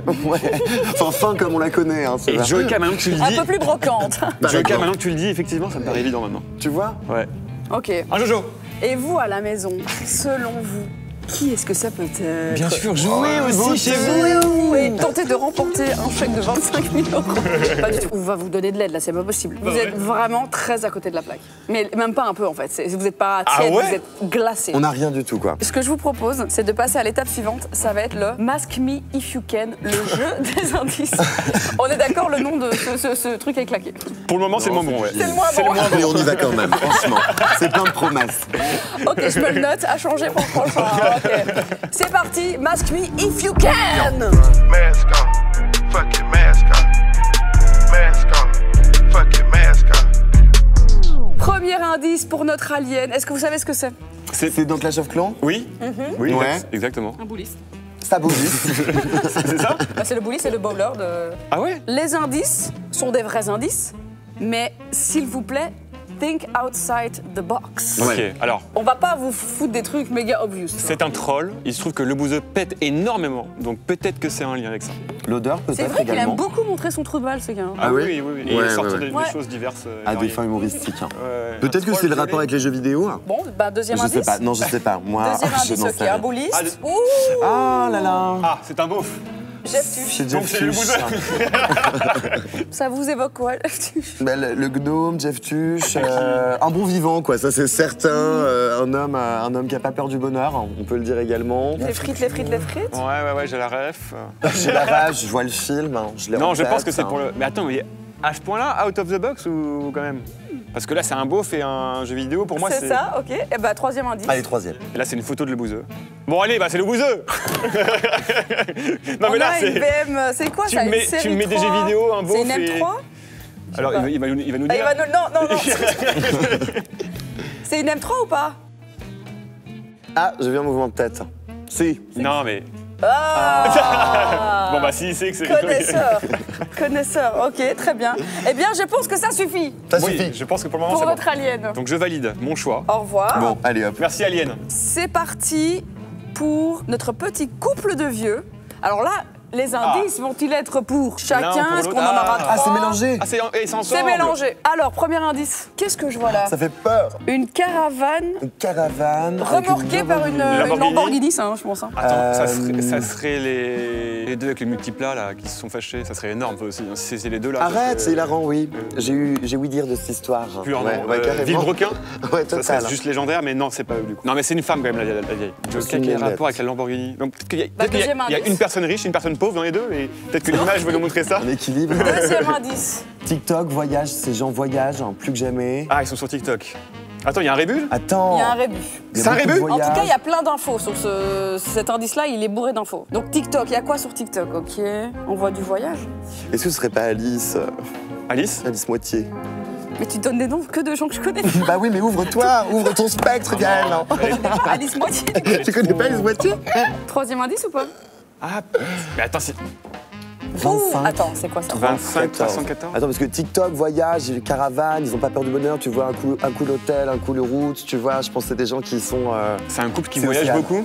Enfin, fin comme on la connaît, hein, c'est Et ça. Joyka, maintenant que tu le Un dis, peu plus brocante. Joyka, maintenant que tu le dis, effectivement, ça me paraît évident maintenant. Tu vois? Ouais. Ok. Un Jojo. Et vous, à la maison, selon vous, qui est-ce que ça peut être? Bien sûr, jouez aussi chez vous. Et tenter de remporter un chèque de 25 000 €. Pas du tout. On va vous donner de l'aide, là, c'est pas possible. Vous êtes vraiment très à côté de la plaque. Mais même pas un peu, en fait. Vous n'êtes pas tiède, ouais vous êtes glacé. On n'a rien du tout, quoi. Ce que je vous propose, c'est de passer à l'étape suivante. Ça va être le Mask Me If You Can, le jeu des indices. On est d'accord, le nom de ce truc est claqué. Pour le moment, c'est le moins bon, ouais. C'est le moins bon. Mais on y va quand même, franchement. C'est plein de promesses. Ok, je me le note, à changer pour le prochain. Ok. C'est parti, Mask Me If You Can. Mask on, fucking mask on. Mask on, fucking mask on. Premier indice pour notre alien. Est-ce que vous savez ce que c'est? C'est dans Clash of Clans? Oui. Oui, Ouais. exactement. Un bouliste. Ça bouge. C'est ça? Bah, c'est le bully, c'est le bowler de... Ah ouais? Les indices sont des vrais indices, mais s'il vous plaît, think outside the box. Ok, Ouais. alors, On va pas vous foutre des trucs méga obvious. c'est un troll. Il se trouve que le bouseux pète énormément, donc peut-être que c'est un lien avec ça. L'odeur, C'est peut-être vrai qu'il également. aime beaucoup montrer son trou de balle, ce gars. Ah oui? Et Ouais, il sort ouais, des ouais. choses diverses. À des variées. fins humoristiques. hein. Ouais. Peut-être que c'est le rapport avec les jeux vidéo. Bon, bah deuxième Je indice. sais pas. Non, je sais pas. Moi, Deuxième je indice, n'en ok. sais rien. Un bouliste. Ah, Ouh, Ah là là. Ah, c'est un beauf. Jeff Tuch. C'est Donc Jeff c'est le Tuch. Ça vous évoque quoi, Jeff Tuch? Bah, le gnome, Jeff Tuch, un bon vivant, quoi, ça c'est certain. Un homme qui a pas peur du bonheur, hein, on peut le dire également. Les frites, les frites, les frites. Ouais, j'ai la ref. J'ai la rage, je vois le film, hein, je l'ai Non, en je tête, pense que c'est hein. pour le. Mais attends, mais à ce point-là, out of the box ou quand même? Parce que là, c'est un beauf et un jeu vidéo. Pour moi, C'est ça, ok. Et bah troisième indice. Allez, troisième. Et là, c'est une photo de le bouseux. Bon, allez, bah c'est le bouseux. Non, mais On là, a une c'est. BM, c'est quoi Tu ça? me mets- une série tu me mets des 3? jeux vidéo, un beauf C'est une et- M3? Alors, pas. il va nous Ah, dire. il va nous... Non. C'est une M3 ou pas? Ah, j'ai vu un mouvement de tête. Si. Non, mais. Ah. Bon, bah, si, c'est que c'est. Connaisseur. Connaisseur, ok, très bien. Eh bien, je pense que ça suffit Ça Oui, suffit. je pense que pour le moment, pour c'est bon. votre alien. Donc, je valide mon choix. Au revoir. Bon, allez hop. Merci, Alien. C'est parti pour notre petit couple de vieux. Alors là, Les indices vont-ils être pour chacun? pour Est-ce qu'on en l'autre. aura Ah, trois? Ah, c'est mélangé. Ah, c'est ensemble. C'est mélangé. Alors, premier indice. Qu'est-ce que je vois là? Ça fait peur. Une caravane Une caravane. avec remorquée par une Lamborghini. Lamborghini, ça, hein, je pense. Hein. Attends, ça serait les deux avec les multiplats là qui se sont fâchés. Ça serait énorme ça aussi. Si c'est les deux là. Arrête, ça c'est hilarant, oui. J'ai ouï dire de cette histoire. Plus en carrément. Villebrequin. Ouais, Ça total. serait juste légendaire, mais non, c'est pas eux du coup. Non, mais c'est une femme quand même, la vieille. Je C'est sais qu'il y a un une rapport bête. avec la Lamborghini. Donc peut-être qu'il y a, Bah, peut-être qu'il y a- deuxième il y a indice. une personne riche, une personne pauvre dans les deux, et peut-être que l'image va nous montrer ça. Un équilibre. Deuxième indice. TikTok, voyage, ces gens voyagent hein, plus que jamais. Ah, ils sont sur TikTok. Attends, il y a un rébut? Attends. Il y a un rébut. il y a C'est un beaucoup de rébut En tout cas, il y voyages. a plein d'infos sur cet indice-là, il est bourré d'infos. Donc TikTok, il y a quoi sur TikTok? Ok, on voit du voyage. Est-ce que ce serait pas Alice Alice? Alice Moitié. Mais tu donnes des noms que de gens que je connais. Bah oui, mais ouvre-toi, ouvre ton spectre, Gaël. Alice Moitié. Tu connais pas Alice Moitié? Troisième indice ou pas? Ah, mais attends, c'est 25. Attends, c'est quoi ça? 25, 14. 314. Attends, parce que TikTok, voyage, caravane, ils ont pas peur du bonheur. Tu vois, un coup l'hôtel, un coup le route. Tu vois, je pense que c'est des gens qui sont. C'est un couple qui C'est voyage Océane. beaucoup?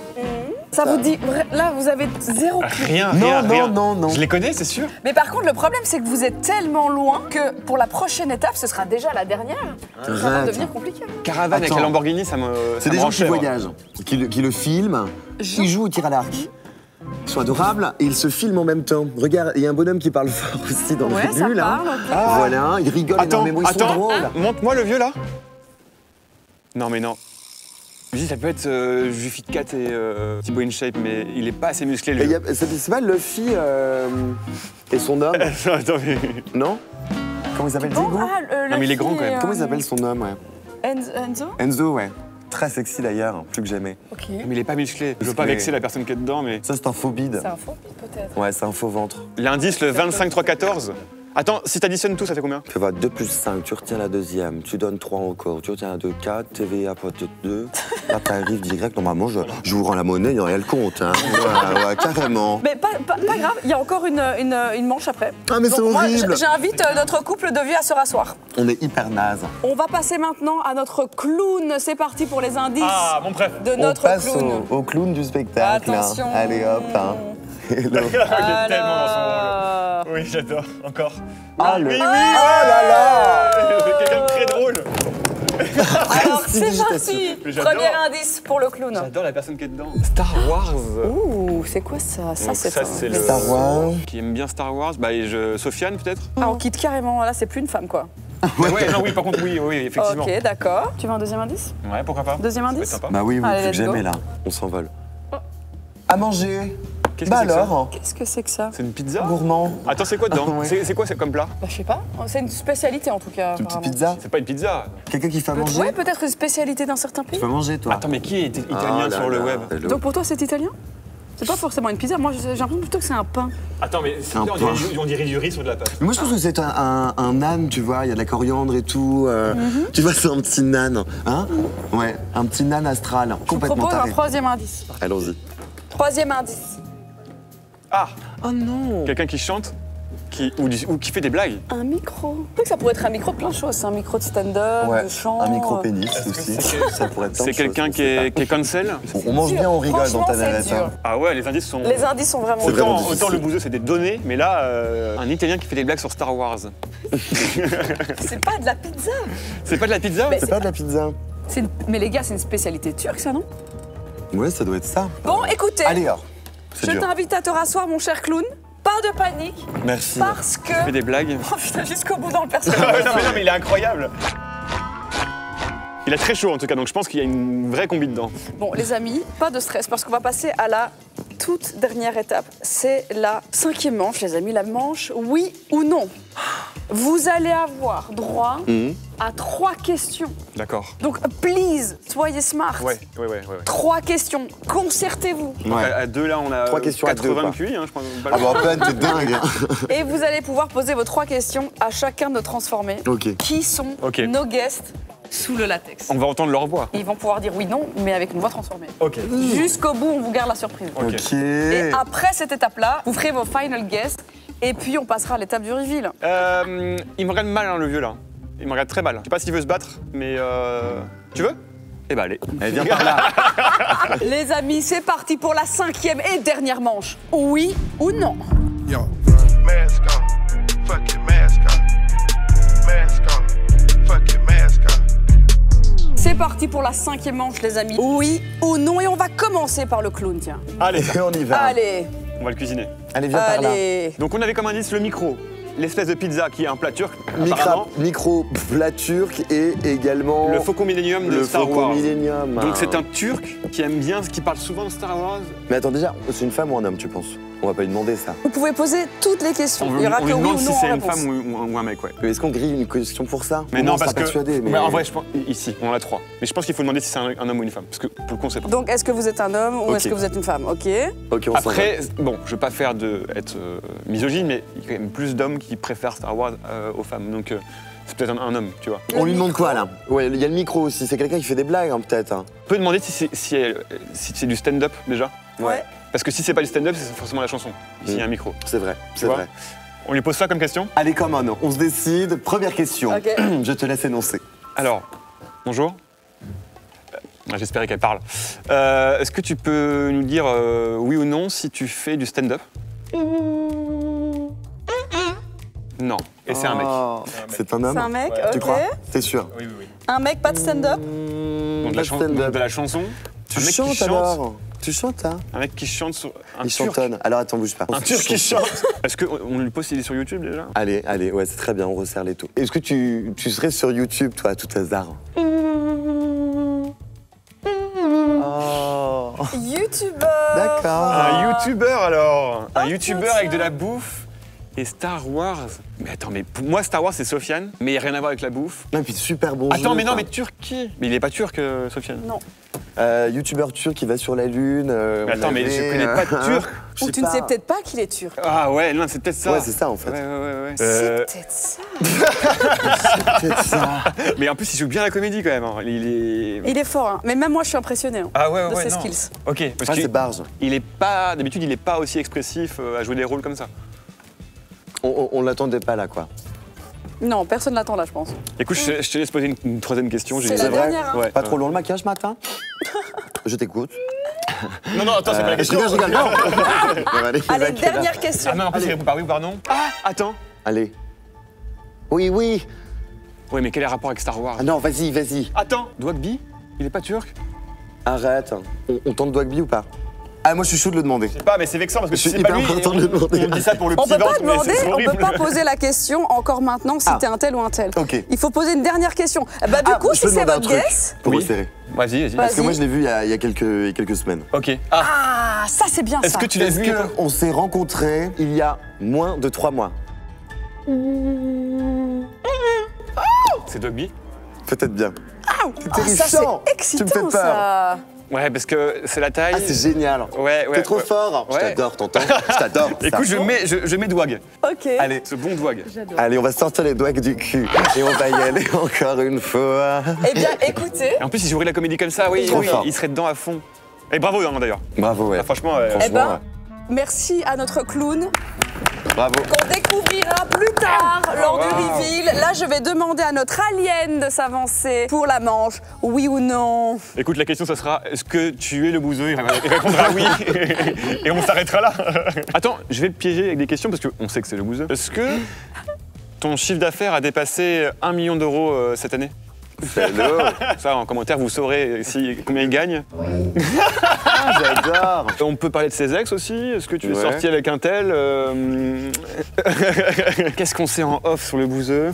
Ça vous dit, là vous avez zéro clé. Rien, Non, rien, non, rien. non, non. Je les connais, c'est sûr. Mais par contre, le problème, c'est que vous êtes tellement loin que pour la prochaine étape, ce sera déjà la dernière. Ça va Arrête. devenir compliqué. Caravane avec Attends. la Lamborghini, ça me. C'est ça des me gens rend qui chèvre. voyagent, qui le filment, ils jouent au tir à l'arc. Ils sont adorables et ils se filment en même temps. Regarde, il y a un bonhomme qui parle fort aussi dans Ouais, le ça début, là. parle, ok. Voilà, ils rigolent Attends, énormément, ils sont attends, drôles. montre-moi le vieux là. Non, mais non. Je dis, ça peut être Juffy de Cat et Thibaut InShape, mais il est pas assez musclé le Et il y vieux. a- C'est pas Luffy et son homme, Attends, mais. non? Comment il s'appelle, Oh, Diego? Non, mais il est grand, quand même. Comment il s'appelle son homme, ouais? Enzo? Enzo, ouais. Très sexy d'ailleurs, plus que jamais. Ok. Mais il est pas musclé. Je veux pas Musclé. vexer la personne qui est dedans, mais. Ça, c'est un faux bide. C'est un faux peut-être. Ouais, c'est un faux ventre. L'indice, le 25, 3, 14. Attends, si t'additionnes tout, ça fait combien? Tu vois, 2 plus 5, tu retiens la deuxième, tu donnes 3 encore, tu retiens la 2, 4, TVA peut-être 2. Là, t'arrives direct, normalement, je vous rends la monnaie, il y a le compte, hein. Ouais, carrément. Mais pas grave, il y a encore une manche après. Ah, mais c'est Donc, moi, horrible. j'invite notre couple de vieux à se rasseoir. On est hyper naze. On va passer maintenant à notre clown. C'est parti pour les indices mon préf. de On notre passe clown. au clown du spectacle. hein. Attention. Allez, hop. Hein. Hello. Il est tellement dans son Alors, rôle. Oui, j'adore. Encore. Ah, oui, le- oui, Oh là là. C'est quelqu'un de très drôle. alors c'est Prestidigitation. parti. Mais j'adore. Premier indice pour le clown. J'adore la personne qui est dedans. Star Wars. Ouh, c'est quoi ça? Ça, Donc c'est ça, un- c'est le. Star Wars. Qui aime bien Star Wars. Bah, Sofiane, peut-être? Ah, on quitte carrément. Là, c'est plus une femme, quoi. Ouais, non, oui, par contre, oui, effectivement. Ok, d'accord. Tu veux un deuxième indice? Ouais, pourquoi pas? Deuxième Ça peut indice? être sympa. Bah oui, Allez, plus let's que jamais, go. là. On s'envole. À manger. Qu'est-ce que Bah c'est que ça alors, Qu'est-ce que c'est que ça? C'est une pizza? gourmand. Attends, c'est quoi dedans? Ah, ouais. C'est quoi comme plat? Bah, je sais pas. C'est une spécialité en tout cas. Une petite apparemment. pizza. C'est pas une pizza. Quelqu'un qui fait à manger. Ouais, peut-être une spécialité d'un certain pays. Tu peux manger, toi. Attends, mais qui est italien Ah là sur le là, web? hello. Donc pour toi, c'est italien? C'est pas forcément une pizza. Moi, j'ai l'impression plutôt que c'est un pain. Attends, mais un on pain. dirait du riz sur de la pâte. Mais moi, je pense que c'est un âne, tu vois. Il y a de la coriandre et tout. Mhm. Tu vois, c'est un petit nan. Hein? Ouais, un petit nan astral. Je vous Complètement propose un taré. troisième indice. Allons-y. Troisième indice. Ah, Oh non. quelqu'un qui chante ou qui fait des blagues. Un micro. Je crois que ça pourrait être un micro de plein de choses. C'est un micro de stand-up, Ouais, de chant. un micro-pénis aussi. Ça pourrait être plein C'est de quelqu'un choses, qui est cancel. on mange bien, on rigole dans ta Franchement, c'est navette. dur. hein. Ah ouais, les indices sont. Les indices sont vraiment C'est durs. vraiment Autant difficile. le bouseux, c'est des données, mais là, un Italien qui fait des blagues sur Star Wars. C'est pas de la pizza. C'est pas de la pizza? Mais C'est pas de la pizza. Mais les gars, c'est une spécialité turque, ça, non? Ouais, ça doit être ça. Bon, écoutez, Allez, alors. C'est je dur. t'invite à te rasseoir, mon cher clown. Pas de panique, Merci. parce que... Il fait des blagues. Oh putain, jusqu'au bout dans le Ah personnage. ouais, non, mais il est incroyable. Il a très chaud en tout cas, donc je pense qu'il y a une vraie combi dedans. Bon, les amis, pas de stress, parce qu'on va passer à la toute dernière étape. C'est la 5e manche, les amis, la manche oui ou non. Vous allez avoir droit à 3 questions. D'accord. Donc, please, soyez smart. Ouais. 3 questions, concertez-vous. Ouais. À deux là, on a 3 questions à 80 deux, quoi. QI, hein, je pense. Ah bah, Ben, t'es dingue. hein. Et vous allez pouvoir poser vos 3 questions à chacun de nos transformés. Ok. Qui sont Ok. nos guests sous le latex. On va entendre leur voix. Ils vont pouvoir dire oui, non, mais avec une voix transformée. Ok. Jusqu'au bout, on vous garde la surprise. Ok. Et après cette étape-là, vous ferez vos final guests et puis on passera à l'étape du reveal. Il me regarde mal, hein, le vieux là. Il me regarde très mal. Je sais pas s'il veut se battre, mais tu veux? Eh ben allez. Elle vient par là. Les amis, c'est parti pour la 5e et dernière manche. Oui ou non? Yo, mask on, fucking mask on. Mask on, fucking mask on. C'est parti pour la 5e manche, les amis. Oui ou non? Et on va commencer par le clown, tiens. Allez, Et on y va. Allez, on va le cuisiner. Allez, viens par là. allez. Donc on avait comme indice le micro, l'espèce de pizza qui est un plat turc, apparemment. Micro plat turc et également Le Faucon Millenium de le Star Faucon Wars. Millenium. Donc c'est un turc qui aime bien, qui parle souvent de Star Wars. Mais attends, déjà, c'est une femme ou un homme, tu penses? On va pas lui demander ça. Vous pouvez poser toutes les questions. Il y aura on que lui oui ou demande si non c'est en une réponse. femme ou un mec, ouais. Mais est-ce qu'on grille une question pour ça? Mais Au non, moins, on parce sera que. persuadé, mais... Ouais, en vrai, je pense. Ici, on en a 3. Mais je pense qu'il faut demander si c'est un homme ou une femme. Parce que pour le coup, on sait pas. Donc, est-ce que vous êtes un homme ou Ok. est-ce que vous êtes une femme? Ok. Ok, on s'en va. Après, bon, je veux pas faire être misogyne, mais il y a quand même plus d'hommes qui préfèrent Star Wars aux femmes. Donc c'est peut-être un homme, tu vois. On lui demande quoi, là? Ouais, il y a le micro aussi. C'est quelqu'un qui fait des blagues, hein, peut-être. Hein. On peut demander si c'est du stand-up déjà. Ouais. Parce que si c'est pas du stand-up, c'est forcément la chanson. S'il y a un micro. C'est vrai, c'est vois vrai. On lui pose ça comme question. Allez, come on, on se décide. Première question. Ok. Je te laisse énoncer. Alors, bonjour. J'espérais qu'elle parle. Est-ce que tu peux nous dire oui ou non si tu fais du stand-up? Non. Et c'est un mec. Oh, c'est un homme? C'est un mec, Ouais. ok. Tu crois? T'es sûr? Oui, oui, oui. Un mec, pas de stand-up? Donc, Pas de stand-up. de la chanson. Tu un mec chantes qui chante. alors? Tu chantes, hein? Un mec qui chante sur un Il turc. chantonne. Alors attends, bouge pas. Un turc qui chante. Est-ce qu'on lui pose s'il est sur YouTube déjà? Allez, allez, ouais, c'est très bien, on resserre les taux. Est-ce que tu serais sur YouTube, toi, à tout hasard? Oh, YouTubeur. d'accord. Un youtubeur alors. Un Oh, youtubeur tiens, avec de tiens. la bouffe et Star Wars. Mais attends, mais pour moi Star Wars c'est Sofiane, mais il n'y a rien à voir avec la bouffe. Non, et puis super bon Attends, jeu, mais non, enfin. mais turc qui? Mais il est pas turc, Sofiane. Non. Youtubeur turc qui va sur la Lune. Mais attends, mais je connais pas de turc. Je Ou tu ne sais peut-être pas qu'il est turc. Ah ouais, non, c'est peut-être ça. Ouais, c'est ça en fait. Ouais. C'est peut-être ça. Peut-être ça. Mais en plus, il joue bien la comédie quand même. Hein. Il est fort, hein. Mais même moi, je suis impressionnée hein, Ah ouais, de ses non. skills. Ok, parce Ah, que c'est barge. il est pas, d'habitude, il est pas aussi expressif à jouer des rôles comme ça. On l'attendait pas là, quoi. Non, personne l'attend là, je pense. Écoute, je te laisse poser une troisième question. C'est la C'est vrai? dernière, hein. Ouais. Pas trop long le maquillage ce matin? Je t'écoute. Non, attends, c'est pas la Je question. rigole, non. Allez, dernière question. Ah non, en plus, il répond par oui ou par non. Ah, attends. Allez. Oui, oui. Ouais, mais quel est le rapport avec Star Wars? Ah non, vas-y, vas-y. Attends, Dwagby, il est pas turc? Arrête. On tente Dwagby ou pas? Ah, moi je suis chaud de le demander. Je sais pas, mais c'est vexant parce que Je si suis c'est pas hyper lui, content de le demander. on dit ça pour le On petit peut pas ventre, mais demander, c'est on horrible. peut pas poser la question encore maintenant si Ah. t'es un tel ou un tel. Ok. Il faut poser une dernière question. Bah du Ah, coup, je si peux c'est demander un votre truc guess. Pour Oui. resserrer. Vas-y, vas-y. Parce que Vas-y. moi je l'ai vu il y a quelques semaines. Ok. Ah, Ah, ça c'est bien est-ce ça. que tu l'as Est-ce vu? qu'on s'est rencontrés il y a moins de 3 mois? C'est Dwagby? Peut-être bien. Ah, ça terrifiant. c'est Tu me excitant fais peur. ça. Ouais, parce que c'est la taille. Ah, c'est génial. Ouais. T'es trop ouais. fort. Je Ouais. t'adore, t'entends? Je t'adore. Écoute, ça. je mets Dwag. Ok. Allez. Ce bon Dwag. Allez, on va sortir les doigts du cul et on va y aller encore une fois. Eh bien, écoutez. Et en plus, il jouerait la comédie comme ça, oui, Trop oui, fort. il serait dedans à fond. Et bravo, hein, d'ailleurs. Bravo, ouais. Ah, franchement, Eh ben, ouais. merci à notre clown Bravo. qu'on découvrira plus tard lors du Wow. reveal. Là, je vais demander à notre alien de s'avancer pour la manche. Oui ou non? écoute, la question, ça sera est-ce que tu es le bouseux? Il répondra oui. Et on s'arrêtera là. Attends, je vais le piéger avec des questions parce qu'on sait que c'est le bouseux. Est-ce que ton chiffre d'affaires a dépassé 1 million d'euros cette année? Hello. Ça, en commentaire, vous saurez combien il gagne. Ah, j'adore. On peut parler de ses ex aussi. Est-ce que tu es Ouais. sorti avec un tel Qu'est-ce qu'on sait en off sur le bouseux?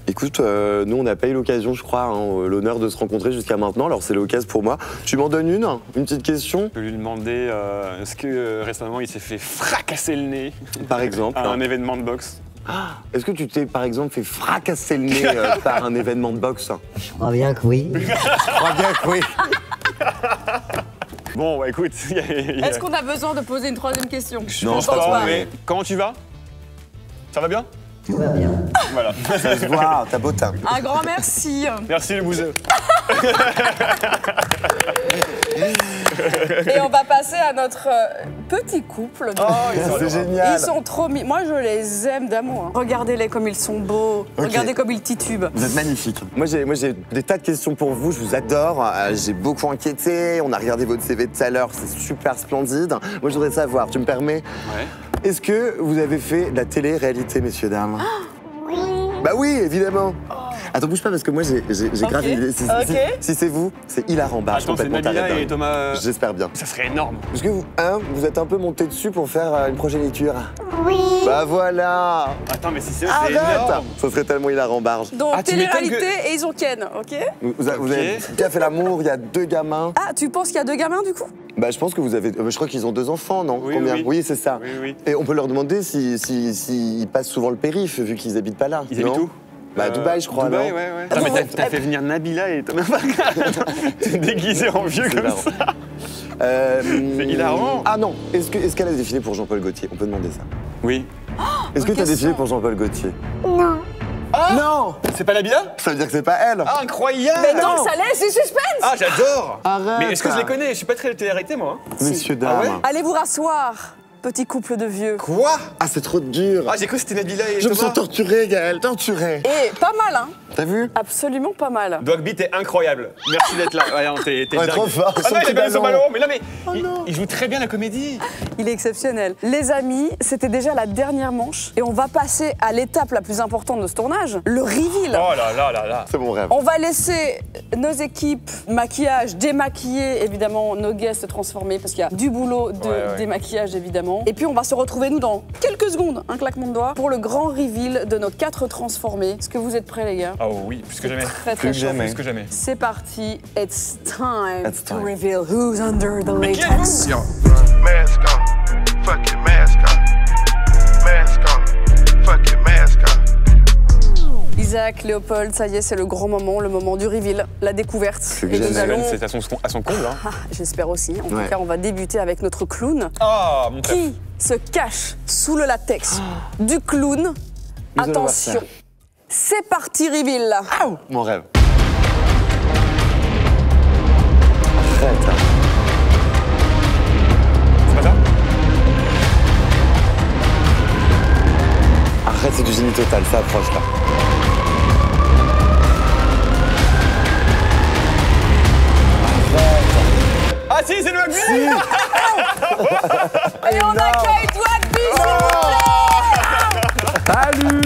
Écoute, nous on n'a pas eu l'occasion, je crois, hein, l'honneur de se rencontrer jusqu'à maintenant, alors c'est l'occasion pour moi. Tu m'en donnes une petite question, Je peux lui demander est-ce que récemment il s'est fait fracasser le nez par exemple. à un événement de boxe? Est-ce que tu t'es par exemple fait fracasser le nez par un événement de boxe? Je crois bien que oui. Je crois bien que oui. Bon, bah écoute, Est-ce qu'on a besoin de poser une troisième question? Non, je je pense pas. mais comment tu vas? Ça va bien? Tout va bien. Voilà. Ça se voit, t'as beau teint. Un grand merci. Merci le bouseux. Et on va passer à notre petit couple. C'est génial. Ils sont trop Moi, je les aime d'amour. Hein. Regardez-les comme ils sont beaux. Ok. Regardez comme ils titubent. Vous êtes magnifiques. Moi, j'ai des tas de questions pour vous. Je vous adore. J'ai beaucoup enquêté. On a regardé votre CV tout à l'heure. C'est super splendide. Moi, je voudrais savoir, tu me permets? Ouais. Est-ce que vous avez fait de la télé-réalité, messieurs, dames? Oui. Bah oui, évidemment. Attends, bouge pas parce que moi, j'ai grave une idée. Si c'est vous, c'est hilarant. Bah, Attends, c'est complètement Nabila taré, et Thomas. J'espère bien. Ça serait énorme. Est-ce que vous êtes un peu monté dessus pour faire une progéniture? Oui. Bah voilà. Attends, mais si c'est eux, c'est Arrête. énorme. Ça serait tellement hilarant, Barge. Donc, Ah, tu m'étonnes télé-réalité et ils ont Ken, ok? Vous avez bien fait l'amour, il y a 2 gamins. Ah, tu penses qu'il y a 2 gamins du coup? Bah, je pense que vous avez. Je crois qu'ils ont 2 enfants, non? Oui, Combien? oui. C'est ça. Oui, oui. Et on peut leur demander s'ils passent souvent le périph', vu qu'ils habitent pas là. Ils non? habitent où? Bah, à Dubaï, je crois. Dubaï, non? ouais. Attends, mais t'as fait venir Nabila et Thomas Farkas. T'es déguisé en vieux C'est comme hilarant. ça. C'est hilarant. Ah non, est-ce qu'elle a défilé pour Jean-Paul Gaultier? On peut demander ça. Oui. Est-ce que ok, t'as défilé ça. pour Jean-Paul Gaultier? Non. Non. C'est pas Nabila? Ça veut dire que c'est pas elle. Ah, incroyable! Mais non, ça laisse du suspense! Ah, j'adore! Arrête. Mais est-ce que je les connais? Je suis pas très télé-réalité, moi. Messieurs, dames. ouais Allez vous rasseoir, petit couple de vieux. Quoi? Ah, c'est trop dur. Ah, j'ai cru que c'était Nabila et Je me Thomas. sens torturé, Gaël, torturé. Et pas mal, hein? T'as vu? Absolument pas mal. Dogby, t'es incroyable. Merci d'être là. Ouais, non, t'es Ouais, dingue. trop fort. Ah Son non, il petit a gagné son ballon. ballon. Mais non, mais il joue très bien la comédie. Il est exceptionnel. Les amis, c'était déjà la dernière manche et on va passer à l'étape la plus importante de ce tournage, le reveal. Oh là là là là. C'est mon rêve. On va laisser nos équipes maquillage démaquiller, évidemment, nos guests se transformer parce qu'il y a du boulot de Ouais. démaquillage, évidemment. Et puis on va se retrouver, nous, dans quelques secondes, un claquement de doigts, pour le grand reveal de nos 4 transformés. Est-ce que vous êtes prêts, les gars? Oh oui, plus que jamais. Très, très Plus que chaud. jamais. Plus que jamais. C'est parti. It's time It's to time. reveal who's under the Mais qui latex. êtes-vous? Yo, mask on, fucking mask on. Mask on, fucking mask on. Isaac, Léopold, ça y est, c'est le grand moment, le moment du reveal, la découverte. que Et nous jamais. allons... C'est à son comble. Hein. Ah, j'espère aussi. En Ouais. tout cas, on va débuter avec notre clown. Ah, mon frère. Qui se cache sous le latex du clown? Nous allons voir Attention. ça. C'est parti, reveal. Mon rêve. Arrête. C'est pas ça? Arrête, c'est du génie total, ça approche là. Ah si, c'est le Dogby. Et on accueille Dogby, s'il vous plaît. Salut!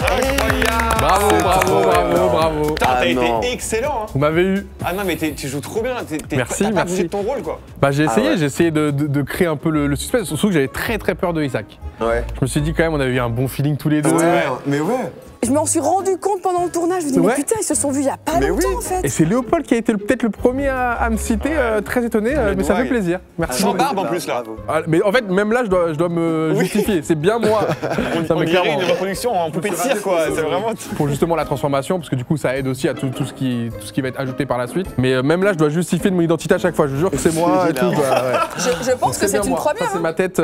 Incroyable. Bravo, bravo, bravo, bravo. Putain, Ah t'as non. été excellent. Hein. Vous m'avez eu. Ah non, mais tu joues trop bien. Merci, T'as pas merci. bougé de ton rôle, quoi. Bah j'ai essayé, ouais. j'ai essayé de créer un peu le suspense, surtout que j'avais très très peur de Isaac. Ouais. Je me suis dit quand même on avait eu un bon feeling tous les deux. Mais ouais. Je m'en suis rendu compte pendant le tournage. Je me dis, mais Ouais. putain, ils se sont vus il y a pas Mais longtemps, oui. en fait. Et c'est Léopold qui a été peut-être le premier à me citer, très étonné, mais ça doigt, fait plaisir. Merci. Sans beaucoup. barbe en plus, là. Bravo. Ah, mais en fait, même là, je dois me justifier. C'est bien moi. Ça On me dirait clairement. une reproduction en poupée de cire, quoi. C'est vraiment. Pour justement la transformation, parce que du coup, ça aide aussi à tout ce qui va être ajouté par la suite. Mais même là, je dois justifier de mon identité à chaque fois. Je vous jure que c'est moi et tout. Bah, ouais. Je pense que c'est bien une moi. première. Ça, c'est hein. ma tête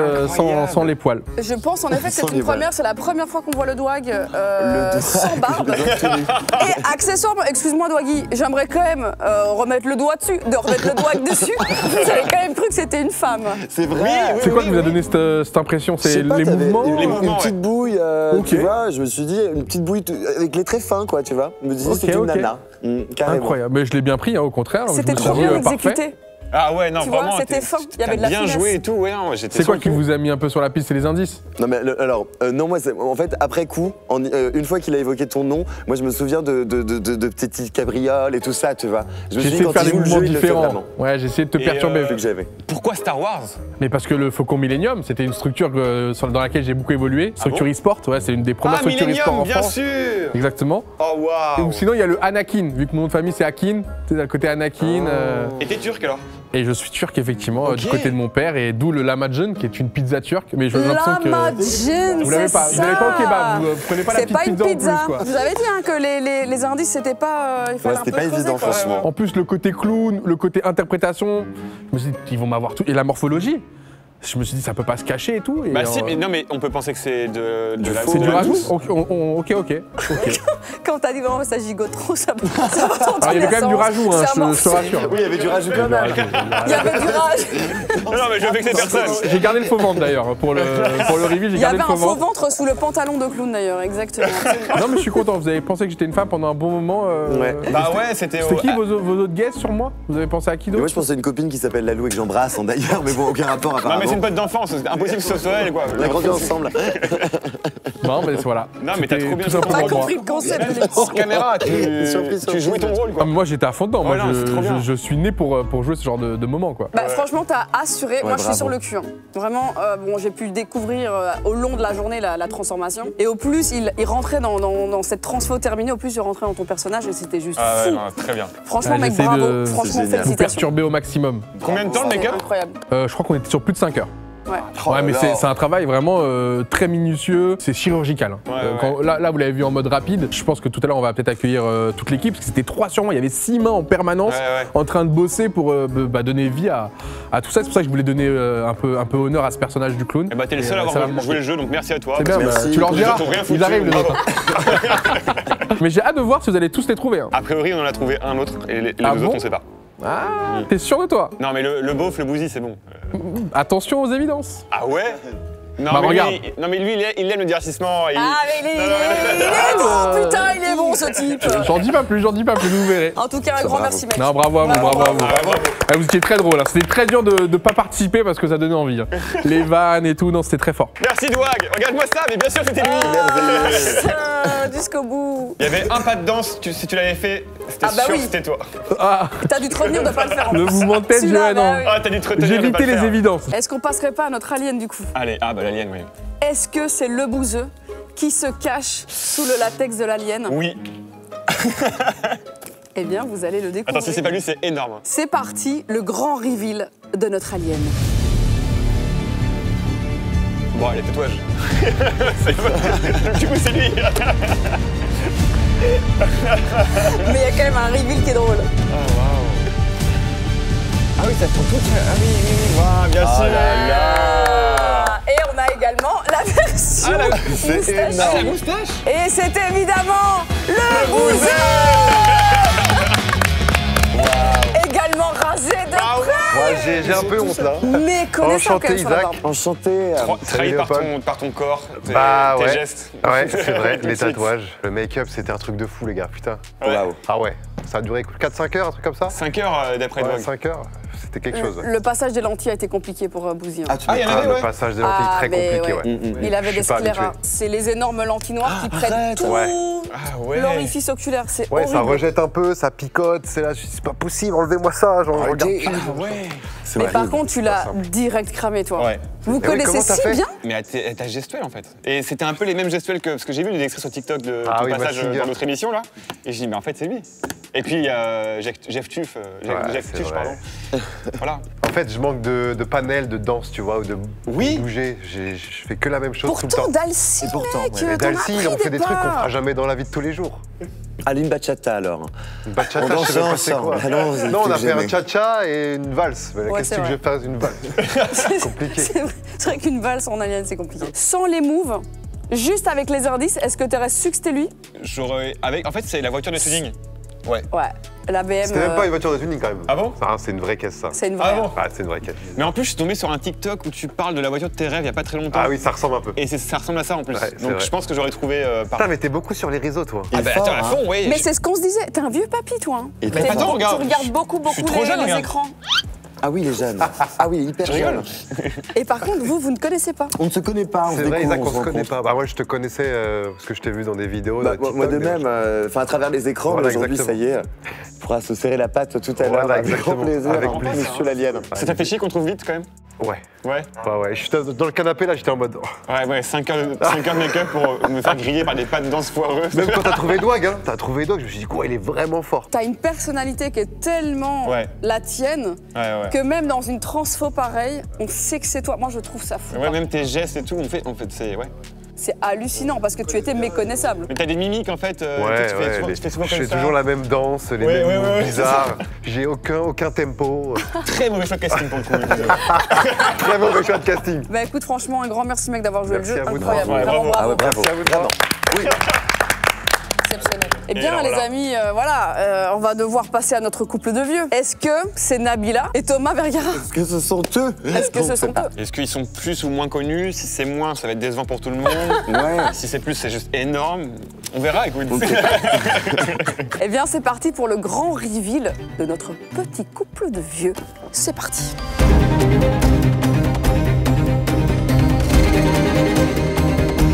sans les poils. Je pense en effet que c'est Sans une les voiles. première. C'est la première fois qu'on voit le Dwag Le doigt. sans barbe. Et accessoirement, excuse-moi Dwaggy, j'aimerais quand même remettre le doigt dessus, remettre le Dwag dessus. Vous avez quand même cru que c'était une femme. C'est vrai. C'est quoi qui vous a donné cette impression? Je sais C'est pas, les t'avais mouvements? Les Une mouvements, petite bouille, Ok. tu vois, je me suis dit, une petite bouille avec les traits fins, quoi, tu vois. Je me disais, Ok, c'était une ok. nana. Carrément. Incroyable. Mais je l'ai bien pris, hein, au contraire. Je C'était me suis trop dit, bien parfait. exécuté. Ah ouais, non, Tu vois, vraiment. c'était fin. Il y avait de la bien finesse. joué et tout, ouais. Non, j'étais C'est quoi sur qui le coup. vous a mis un peu sur la piste? C'est les indices? Non mais alors non moi en fait après coup une fois qu'il a évoqué ton nom moi je me souviens de petites cabrioles et tout ça tu vois je me J'ai suis dit essayé de quand faire il des joue le mouvements jeu il le fait différents. vraiment Ouais, j'ai essayé de te Et, perturber. c'est que j'avais Pourquoi Star Wars? Mais parce que le Faucon Millennium, c'était une structure dans laquelle j'ai beaucoup évolué. Structure bon e-sport, ouais, c'est une des premières Ah, structures e-sport en Millennium, bien France. sûr. Exactement. Oh Et waouh. ou sinon, il y a le Anakin, vu que mon nom de famille c'est Akin, c'est à côté Anakin. Et t'es turc alors? Et je suis turc, effectivement, Ok. du côté de mon père, et d'où le Lamajun, qui est une pizza turque. Mais j'ai l'impression que. Lamajun, Vous l'avez c'est pas, ça. vous n'avez pas au kebab, vous prenez pas la C'est petite pas une pizza, pizza. en plus, quoi. Vous avez dit hein, que les indices, c'était pas. Il fallait un c'était peu pas creuser, évident quoi. franchement En plus, le côté clown, le côté interprétation, je me suis dit, ils vont m'avoir tout. Et la morphologie. Je me suis dit, ça peut pas se cacher et tout. Et Bah si, mais non, mais on peut penser que c'est de la c'est de du la rajout. mousse. Ok. Quand t'as dit vraiment ça gigote trop, ça va dans Alors, tous il y les avait quand même du sens. rajout, hein, C'est je te rassure. Oui, il y avait du rajout quand même. Il y avait du rage. Non, mais je veux vexer personne. J'ai gardé le faux ventre d'ailleurs. Pour le reveal, j'ai Il y gardé avait le un faux faux ventre. ventre sous le pantalon de clown d'ailleurs, exactement. Non, mais je suis content. Vous avez pensé que j'étais une femme pendant un bon moment. Ouais. Bah ouais, c'était C'était qui vos autres guests sur moi? Vous avez pensé à qui Et moi, d'autre? je pensais à une copine qui s'appelle Lalou et que j'embrasse hein, d'ailleurs, mais bon, aucun rapport Non, mais c'est apparemment. une pote d'enfance, c'est impossible que ce soit elle, quoi. On a grandi ensemble. Non, mais voilà. Non, mais t'as C'était trop bien tout joué ton T'as simplement rôle. moi. compris le concept de Même l'émission. hors caméra, Surprise, tu jouais ton rôle, Ah, quoi. mais moi j'étais à fond dedans, moi Ouais, non, c'est trop bien. je suis né pour jouer ce genre de moment quoi. Bah, franchement, t'as assuré. Moi, je suis bravo. sur le cul. Hein. Vraiment, bon, j'ai pu découvrir au long de la journée la transformation. Et au plus, il rentrait dans cette transfo terminée. Au plus, il rentrait dans ton personnage et c'était juste Ah ouais, fou. non, très bien. Franchement, Ah, mec, j'essaie bravo. de- Franchement, c'est génial. Vous félicitations. perturber au maximum. Combien de temps le C'était make-up? incroyable. Je crois qu'on était sur plus de 5 heures. Ouais. Ouais, mais c'est un travail vraiment très minutieux, c'est chirurgical. Hein. Ouais, Là, vous l'avez vu en mode rapide. Je pense que tout à l'heure, on va peut-être accueillir toute l'équipe, parce que c'était 3 sur moi. Il y avait 6 mains en permanence Ouais. en train de bosser pour donner vie à tout ça. C'est pour ça que je voulais donner un peu honneur à ce personnage du clown. Eh bah, t'es le seul à ça va avoir me joué le jeu, donc merci à toi. C'est bien, bah, Merci. tu leur Les diras. autres ont rien foutu, Ils arrivent, les bravo. autres. Mais j'ai hâte de voir si vous allez tous les trouver. Hein. A priori, on en a trouvé un autre, et les Ah deux bon autres, on sait pas. Ah, t'es sûr de toi? Non, mais le beauf, le bousy, c'est bon. Attention aux évidences. Ah ouais? Non, Bah, mais regarde. lui, il aime le divertissement. Ah, mais il est bon, putain, il est bon ce type. J'en dis pas plus, vous verrez. En tout cas, un grand merci, mec. Non, bravo à vous, bravo à vous. bravo. Ah, vous étiez très drôle, hein. C'était très dur de pas participer parce que ça donnait envie. Hein. Les vannes et tout, non, c'était très fort. Merci Douag, regarde-moi ça, mais bien sûr c'était lui. Putain, jusqu'au bout. Il y avait un pas de danse, si tu l'avais fait, c'était Ah bah sûr oui. que c'était toi. Ah, T'as dû te retenir de pas le faire en le plus. mouvement de tête, Celui-là, Johan, bah non. oui. Ah, t'as dû te retenir de pas J'évitais le les faire. évidences. Est-ce qu'on passerait pas à notre alien du coup? Allez, ah bah l'alien, oui. Est-ce que c'est le bouseux qui se cache sous le latex de l'alien? Oui. Eh bien, vous allez le découvrir. Attends, si c'est pas lui, c'est énorme. C'est parti, le grand reveal de notre alien. Bon, allez, tatouage. Du coup, c'est lui. Mais il y a quand même un reveal qui est drôle. Ah oui, ça se trouve tout. Ah oui, bien sûr. Et on a également la version moustache. Ah, la moustache. Et c'est évidemment le bouseux. Également rasé de près. J'ai un peu honte là. Mais connaissant quand Enchanté, même sur la Isaac. barbe. Enchanté. Trahi par Léopold. ton corps, tes Bah ouais. gestes. Ouais, c'est vrai, Tout de les suite. tatouages. Le make-up, c'était un truc de fou, les gars, putain. Waouh. Ah ouais, ça a duré 4-5 heures, un truc comme ça 5 heures d'après Ouais, Douag. 5 heures, c'était quelque chose. Le passage des lentilles a été compliqué pour Bouzy. Ah, tu Ah, il y en Ah, avait, le ouais. passage des lentilles, très mais compliqué, ouais. ouais. Il avait Je des suis pas scléras. habitué. C'est les énormes lentilles noires qui prennent arrête. tout Ouais. Ah ouais. l'orifice oculaire. C'est Ouais, horrible. ça rejette un peu, ça picote, c'est là, c'est pas possible, enlevez-moi ça, genre, je regarde plus. Ah ouais. C'est Mais vrai. par contre, tu l'as direct cramé, toi. Ouais. Vous oui, connaissez comment t'as si fait bien. Mais elle t'a gestuelle en fait. Et c'était un peu les mêmes gestuels que. Parce que j'ai vu des extraits sur TikTok de Ah ton oui, passage Massinger. dans notre émission là. Et j'ai dit, mais en fait, c'est lui. Et puis Jeff Tuff, Jeff c'est Tuff, vrai. pardon. Voilà. En fait, je manque de panel, de danse, tu vois, ou de Oui. bouger. Je fais que la même chose tout le Pourtant, temps. Dalcy, Et pourtant, mec, ouais. t'en Mais as Dalcy, pris on fait des trucs qu'on parts. fera jamais dans la vie de tous les jours. Allez, une bachata alors. Une bachata, On je sais danse même pas c'est quoi. ensemble. Alors, c'est Non, on a que fait un j'aimais. cha-cha et une valse. Mais Ouais, qu'est-ce c'est que je vrai. fasse une valse Compliqué. C'est vrai qu'une valse en alien, c'est compliqué. Sans les moves, juste avec les indices, est-ce que t'aurais su que c'était lui? J'aurais. En fait, c'est la voiture de tuning. Ouais. Ouais, la BM. C'était même pas une voiture de tuning quand même. Ah bon? Ça, c'est une vraie caisse, ça. C'est une vraie. Ah bon? Ah, c'est une vraie caisse. Mais en plus, je suis tombé sur un TikTok où tu parles de la voiture de tes rêves il y a pas très longtemps. Ah oui, ça ressemble un peu. Et ça ressemble à ça en plus. Ouais, c'est Donc vrai. je pense que j'aurais trouvé par. Putain, mais t'es beaucoup sur les réseaux, toi. Ah bah fort, attends, à fond, oui. Mais c'est ce qu'on se disait. T'es un vieux papy, toi. Hein. Et T'es- très attends, tu regarde, regardes beaucoup, je beaucoup suis trop jeune, les regarde. écrans. Ah oui, les jeunes. Ah oui, hyper Tu rigoles? jeune. Et par contre, vous ne connaissez pas. On ne se connaît pas, on se C'est vrai, découvre, Isaac, on se se connaît rencontre. pas. Bah, moi, je te connaissais parce que je t'ai vu dans des vidéos. Bah, dans moi de TikTok, même, enfin à travers les écrans, Voilà, mais aujourd'hui ça exactement. y est, on pourra se serrer la patte tout à l'heure Voilà, avec grand exactement. plaisir, Avec hein, plaisir. monsieur l'alien. Ça t'a fait chier qu'on trouve vite quand même? Ouais. Ouais. Ouais. Je suis dans le canapé, là, j'étais en mode. oh. Ouais, 5 heures de make-up pour me faire griller par des pas de danse foireuses. Même quand t'as trouvé Douag, hein. T'as trouvé Douag, je me suis dit, quoi, il est vraiment fort. T'as une personnalité qui est tellement Ouais. la tienne Ouais. que même dans une transfo pareille, on sait que c'est toi. Moi, je trouve ça fou. Ouais, même tes gestes et tout, en fait, c'est. Ouais. c'est hallucinant parce que tu étais méconnaissable. Mais t'as des mimiques en fait. Tu fais souvent je comme fais ça. toujours la même danse, les mêmes moves bizarres. J'ai aucun tempo. Très mauvais choix de casting pour le coup. Très mauvais choix de casting. Bah écoute, franchement, un grand merci mec d'avoir joué Merci le jeu. à vous de Incroyable. m'avoir- Vraiment Ouais, bravo. Bravo. Merci à vous de Vraiment. Oui. Exceptionnel. Eh bien, alors les là. amis, on va devoir passer à notre couple de vieux. Est-ce que c'est Nabila et Thomas Vergara? Est-ce que ce sont eux? Est-ce que ce sont eux? Est-ce qu'ils sont plus ou moins connus? Si c'est moins, ça va être décevant pour tout le monde. Ouais. Si c'est plus, c'est juste énorme. On verra, écoute. Eh bien, c'est parti pour le grand reveal de notre petit couple de vieux. C'est parti.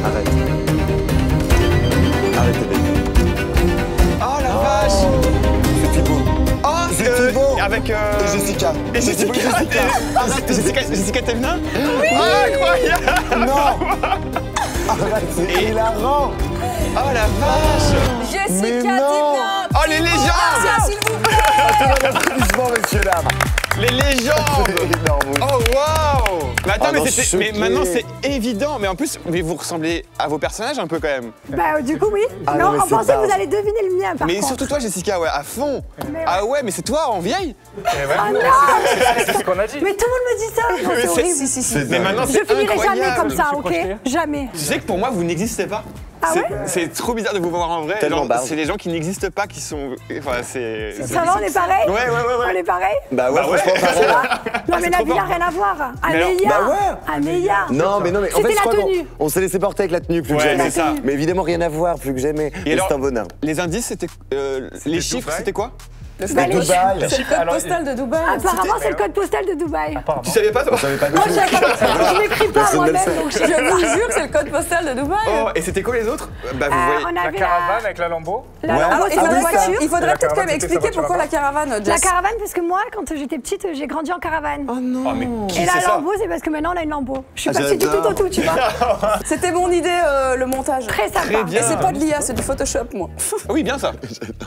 Arrête. Arrêtez, baby. Oh la vache! C'est Thibaut. Oh, C'est Thibaut. avec Et Jessica. Et Jessica, Jessica Thévenin? Oui. Incroyable! Non. Arrête, c'est hilarant. Oh la vache! Jessica Mais non. Thévenin. Oh les légendes! S'il vous plaît. Applaudissements, messieurs, dames. Les légendes! C'est énorme. Oh waouh! Mais attends, Oh non, mais choqué. maintenant c'est évident. Mais en plus, mais vous ressemblez à vos personnages un peu quand même. Bah du coup oui. Ah non, non, mais on c'est pensait que pas- vous allez deviner le mien par Mais contre. surtout toi, Jessica, ouais, à fond. Ah ouais, mais c'est toi en vieille. Ah non. C'est ce qu'on a dit. Mais tout le monde me dit ça. Non, c'est horrible. Mais maintenant Je c'est finirai incroyable. jamais comme ça, ok? Jamais. Tu sais que pour moi, vous n'existez pas. Ah ouais? C'est trop bizarre de vous voir en vrai. Tellement Genre, barge. c'est des gens qui n'existent pas, qui sont. Enfin, c'est. Ça va, on est pareil? Ouais. On est pareil? Bah ouais, franchement, pareil. Non mais c'est trop Nabila, fort. rien à voir. Mais alors- Amélia. Bah ouais. Amélia. Non, mais en fait, C'était je la crois qu'on tenue. on s'est laissé porter avec la tenue plus que Ouais, jamais. c'est ça. Mais évidemment, rien à voir, plus que jamais. Et Et alors- c'est un bonheur. Les indices, c'était. Les chiffres, Dubaï. c'était quoi? Bah, C'était les- Dubaï. C'est le code postal de Dubaï. Apparemment, c'est le code postal de Dubaï. Tu savais pas toi? Vous savez pas Moi, je n'écris pas Personne ne le moi-même, sait. donc je Je vous jure, c'est le code postal de Dubaï. Oh, et c'était quoi les autres? Bah vous voyez. on La avait caravane avec la Lambo. la Ouais. Lambo, Alors, c'est il la faudrait, voiture. il faudrait La peut-être quand même caravane, c'était expliquer sa voiture pourquoi la là-bas. caravane, La Jess. caravane, parce que moi, quand j'étais petite, j'ai grandi en caravane. Oh mais qui Et la c'est ça? Lambo, c'est parce que maintenant on a une Lambo. Je suis Ah, passée du tout j'adore. au tout, tu vois. C'était mon idée, le montage. Très sympa. Très bien. Et c'est pas de l'IA, c'est du Photoshop, moi. Oui, bien ça.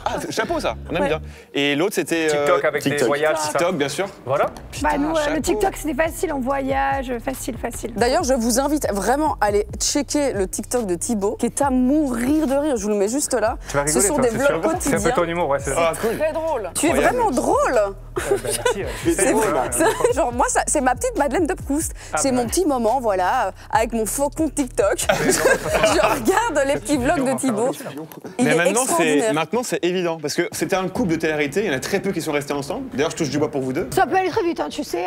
Ah, chapeau ça. On aime Ouais. bien. Et l'autre c'était. TikTok avec TikTok. des voyages, tout ça. TikTok, bien sûr. Voilà. Bah nous, chapeau. le TikTok, c'était facile, on voyage, facile. D'ailleurs, je vous invite vraiment à aller checker le TikTok de Thibaut, qui est à mourir de rire. Je vous le mets juste là. Tu vas rigoler, Ce sont toi, des c'est vlogs sûr. C'est un quotidiens. peu ton humour, ouais, c'est Ah ça. cool. Très drôle. Tu es Incroyable. vraiment drôle. Merci. C'est genre moi, c'est ma petite Madeleine de Proust. C'est bah. mon petit moment, voilà, avec mon faux compte TikTok. Je regarde les petits vlogs de Thibaut. Il Mais est maintenant extraordinaire. c'est évident parce que c'était un couple de télé-réalité, il y en a très peu qui sont restés ensemble. D'ailleurs, je touche du bois pour vous deux. Ça peut aller très vite, hein, tu sais.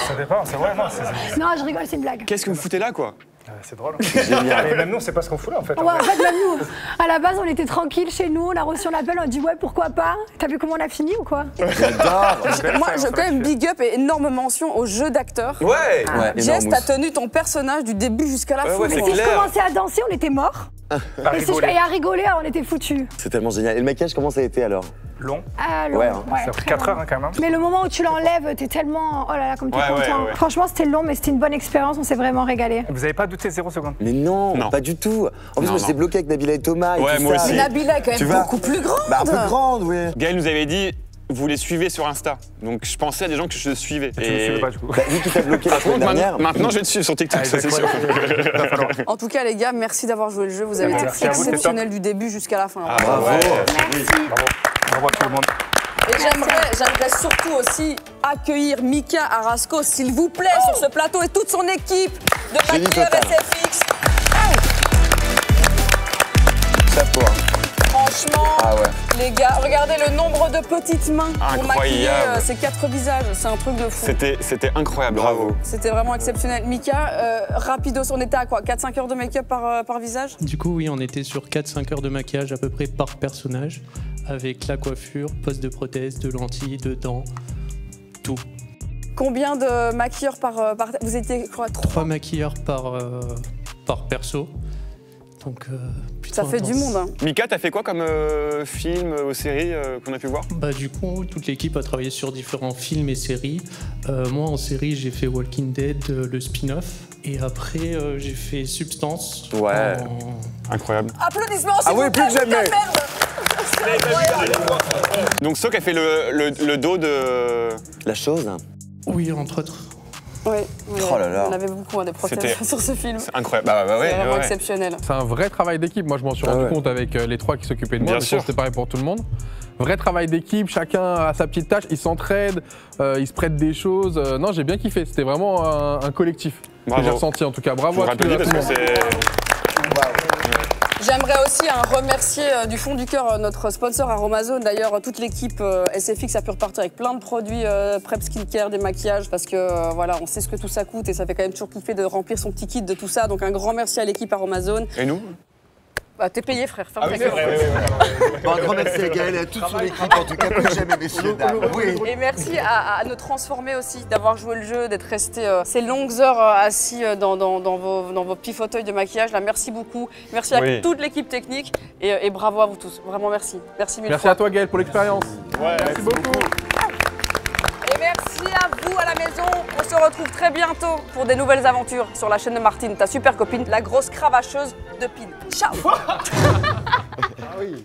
Ça dépend, c'est vrai, non, c'est Non, je rigole, c'est une blague. Qu'est-ce que vous foutez là quoi? c'est drôle. Et même nous, c'est pas ce qu'on fout là en fait. Ouais, en fait, même nous, à la base, on était tranquille chez nous, on a reçu un appel, on a dit ouais, pourquoi pas. T'as vu comment on a fini ou quoi? J'adore. Moi, je quand même big up et énorme mention au jeu d'acteur. Ouais. Ouais, Jess, énorme t'as mousse. tenu ton personnage du début jusqu'à la fin. ouais, c'est Si je clair. commençais à danser, on était morts. À Et rigoler. à rigoler, on était foutus. C'est tellement génial. Et le maquillage, comment ça a été alors? Long. Ah, long, Ouais, hein. Ça a pris 4 heures hein, quand même. Mais le moment où tu l'enlèves, t'es tellement. Oh là là, comme t'es Ouais, content. ouais. Franchement, c'était long, mais c'était une bonne expérience, on s'est vraiment régalé. Vous avez pas douté 0 seconde. Mais non, Non. pas du tout. En plus, Non, moi, j'étais non. bloqué avec Nabila et Thomas. Et Ouais, tout moi ça. aussi. Mais Nabila est quand Tu même vois beaucoup plus grande. Bah, un peu grande, oui. Gaël nous avait dit, vous les suivez sur Insta. Donc je pensais à des gens que je suivais. Tu me suivais pas du coup. Bah, vu qu'il t'a bloqué la Par contre, semaine dernière. maintenant, je vais te suivre sur TikTok, ça c'est sûr. Va falloir. En tout cas, les gars, merci d'avoir joué le jeu. Vous avez été Merci à vous, c'était exceptionnels du début jusqu'à la fin. Ah, Bravo. ouais. Bravo à tout le monde. Et j'aimerais surtout aussi accueillir Mika Arasco, s'il vous plaît, sur ce plateau et toute son équipe de Génie maquilleurs total. SFX. Chapeau. hein. Franchement, Ah ouais. les gars, regardez le nombre de petites mains pour maquiller Incroyable. ces 4 visages. C'est un truc de fou. C'était incroyable, bravo. C'était vraiment exceptionnel. Mika, rapidos, on était à quoi 4-5 heures de make-up par visage? Du coup, oui, on était sur 4-5 heures de maquillage à peu près par personnage, avec la coiffure, pose de prothèse, de lentilles, de dents, tout. Combien de maquilleurs par vous étiez quoi 3 maquilleurs par perso. Donc, plutôt Ça fait du intense. monde. Hein. Mika, t'as fait quoi comme film ou série qu'on a pu voir? Bah, du coup, toute l'équipe a travaillé sur différents films et séries. Moi, en série, j'ai fait Walking Dead, le spin-off. Et après, j'ai fait Substance. Ouais. Incroyable. Applaudissements, s'il Ah oui, vous plus plaît, que jamais. putain de merde. C'est incroyable. Donc Sok a fait le dos de... La chose. Oui, entre autres. Oui, Oh là là. on avait beaucoup des prothèses sur ce film. C'est incroyable. Bah, ouais, C'est vraiment ouais. exceptionnel. C'est un vrai travail d'équipe. Moi, je m'en suis rendu compte avec les 3 qui s'occupaient de moi. Bien Mais sûr. c'était pareil pour tout le monde. Vrai travail d'équipe, chacun a sa petite tâche, ils s'entraident, ils se prêtent des choses. Non, j'ai bien kiffé. C'était vraiment un collectif que j'ai ressenti en tout cas. Bravo à tout le parce que monde. J'aimerais aussi remercier du fond du cœur notre sponsor Aromazone. D'ailleurs, toute l'équipe SFX a pu repartir avec plein de produits prep skincare, des maquillages, parce que voilà, on sait ce que tout ça coûte et ça fait quand même toujours kiffer de remplir son petit kit de tout ça. Donc un grand merci à l'équipe Aromazone. Et nous? Bah, t'es payé, frère. Ferme ta c'est gueule. vrai, Bon, un grand merci à Gaël et à toute son équipe, en tout cas, plus jamais, messieurs, dames. Oui. Et merci à nos transformés aussi, d'avoir joué le jeu, d'être restés ces longues heures assis dans vos petits fauteuils de maquillage. Là, merci beaucoup. Merci à toute l'équipe technique et bravo à vous tous. Vraiment merci. Merci mille Merci fois. à toi Gaël pour l'expérience. Ouais, Merci beaucoup. Et merci à vous à la maison. On se retrouve très bientôt pour des nouvelles aventures sur la chaîne de Martine, ta super copine, la grosse cravacheuse de Pin. Ciao. Ah oui.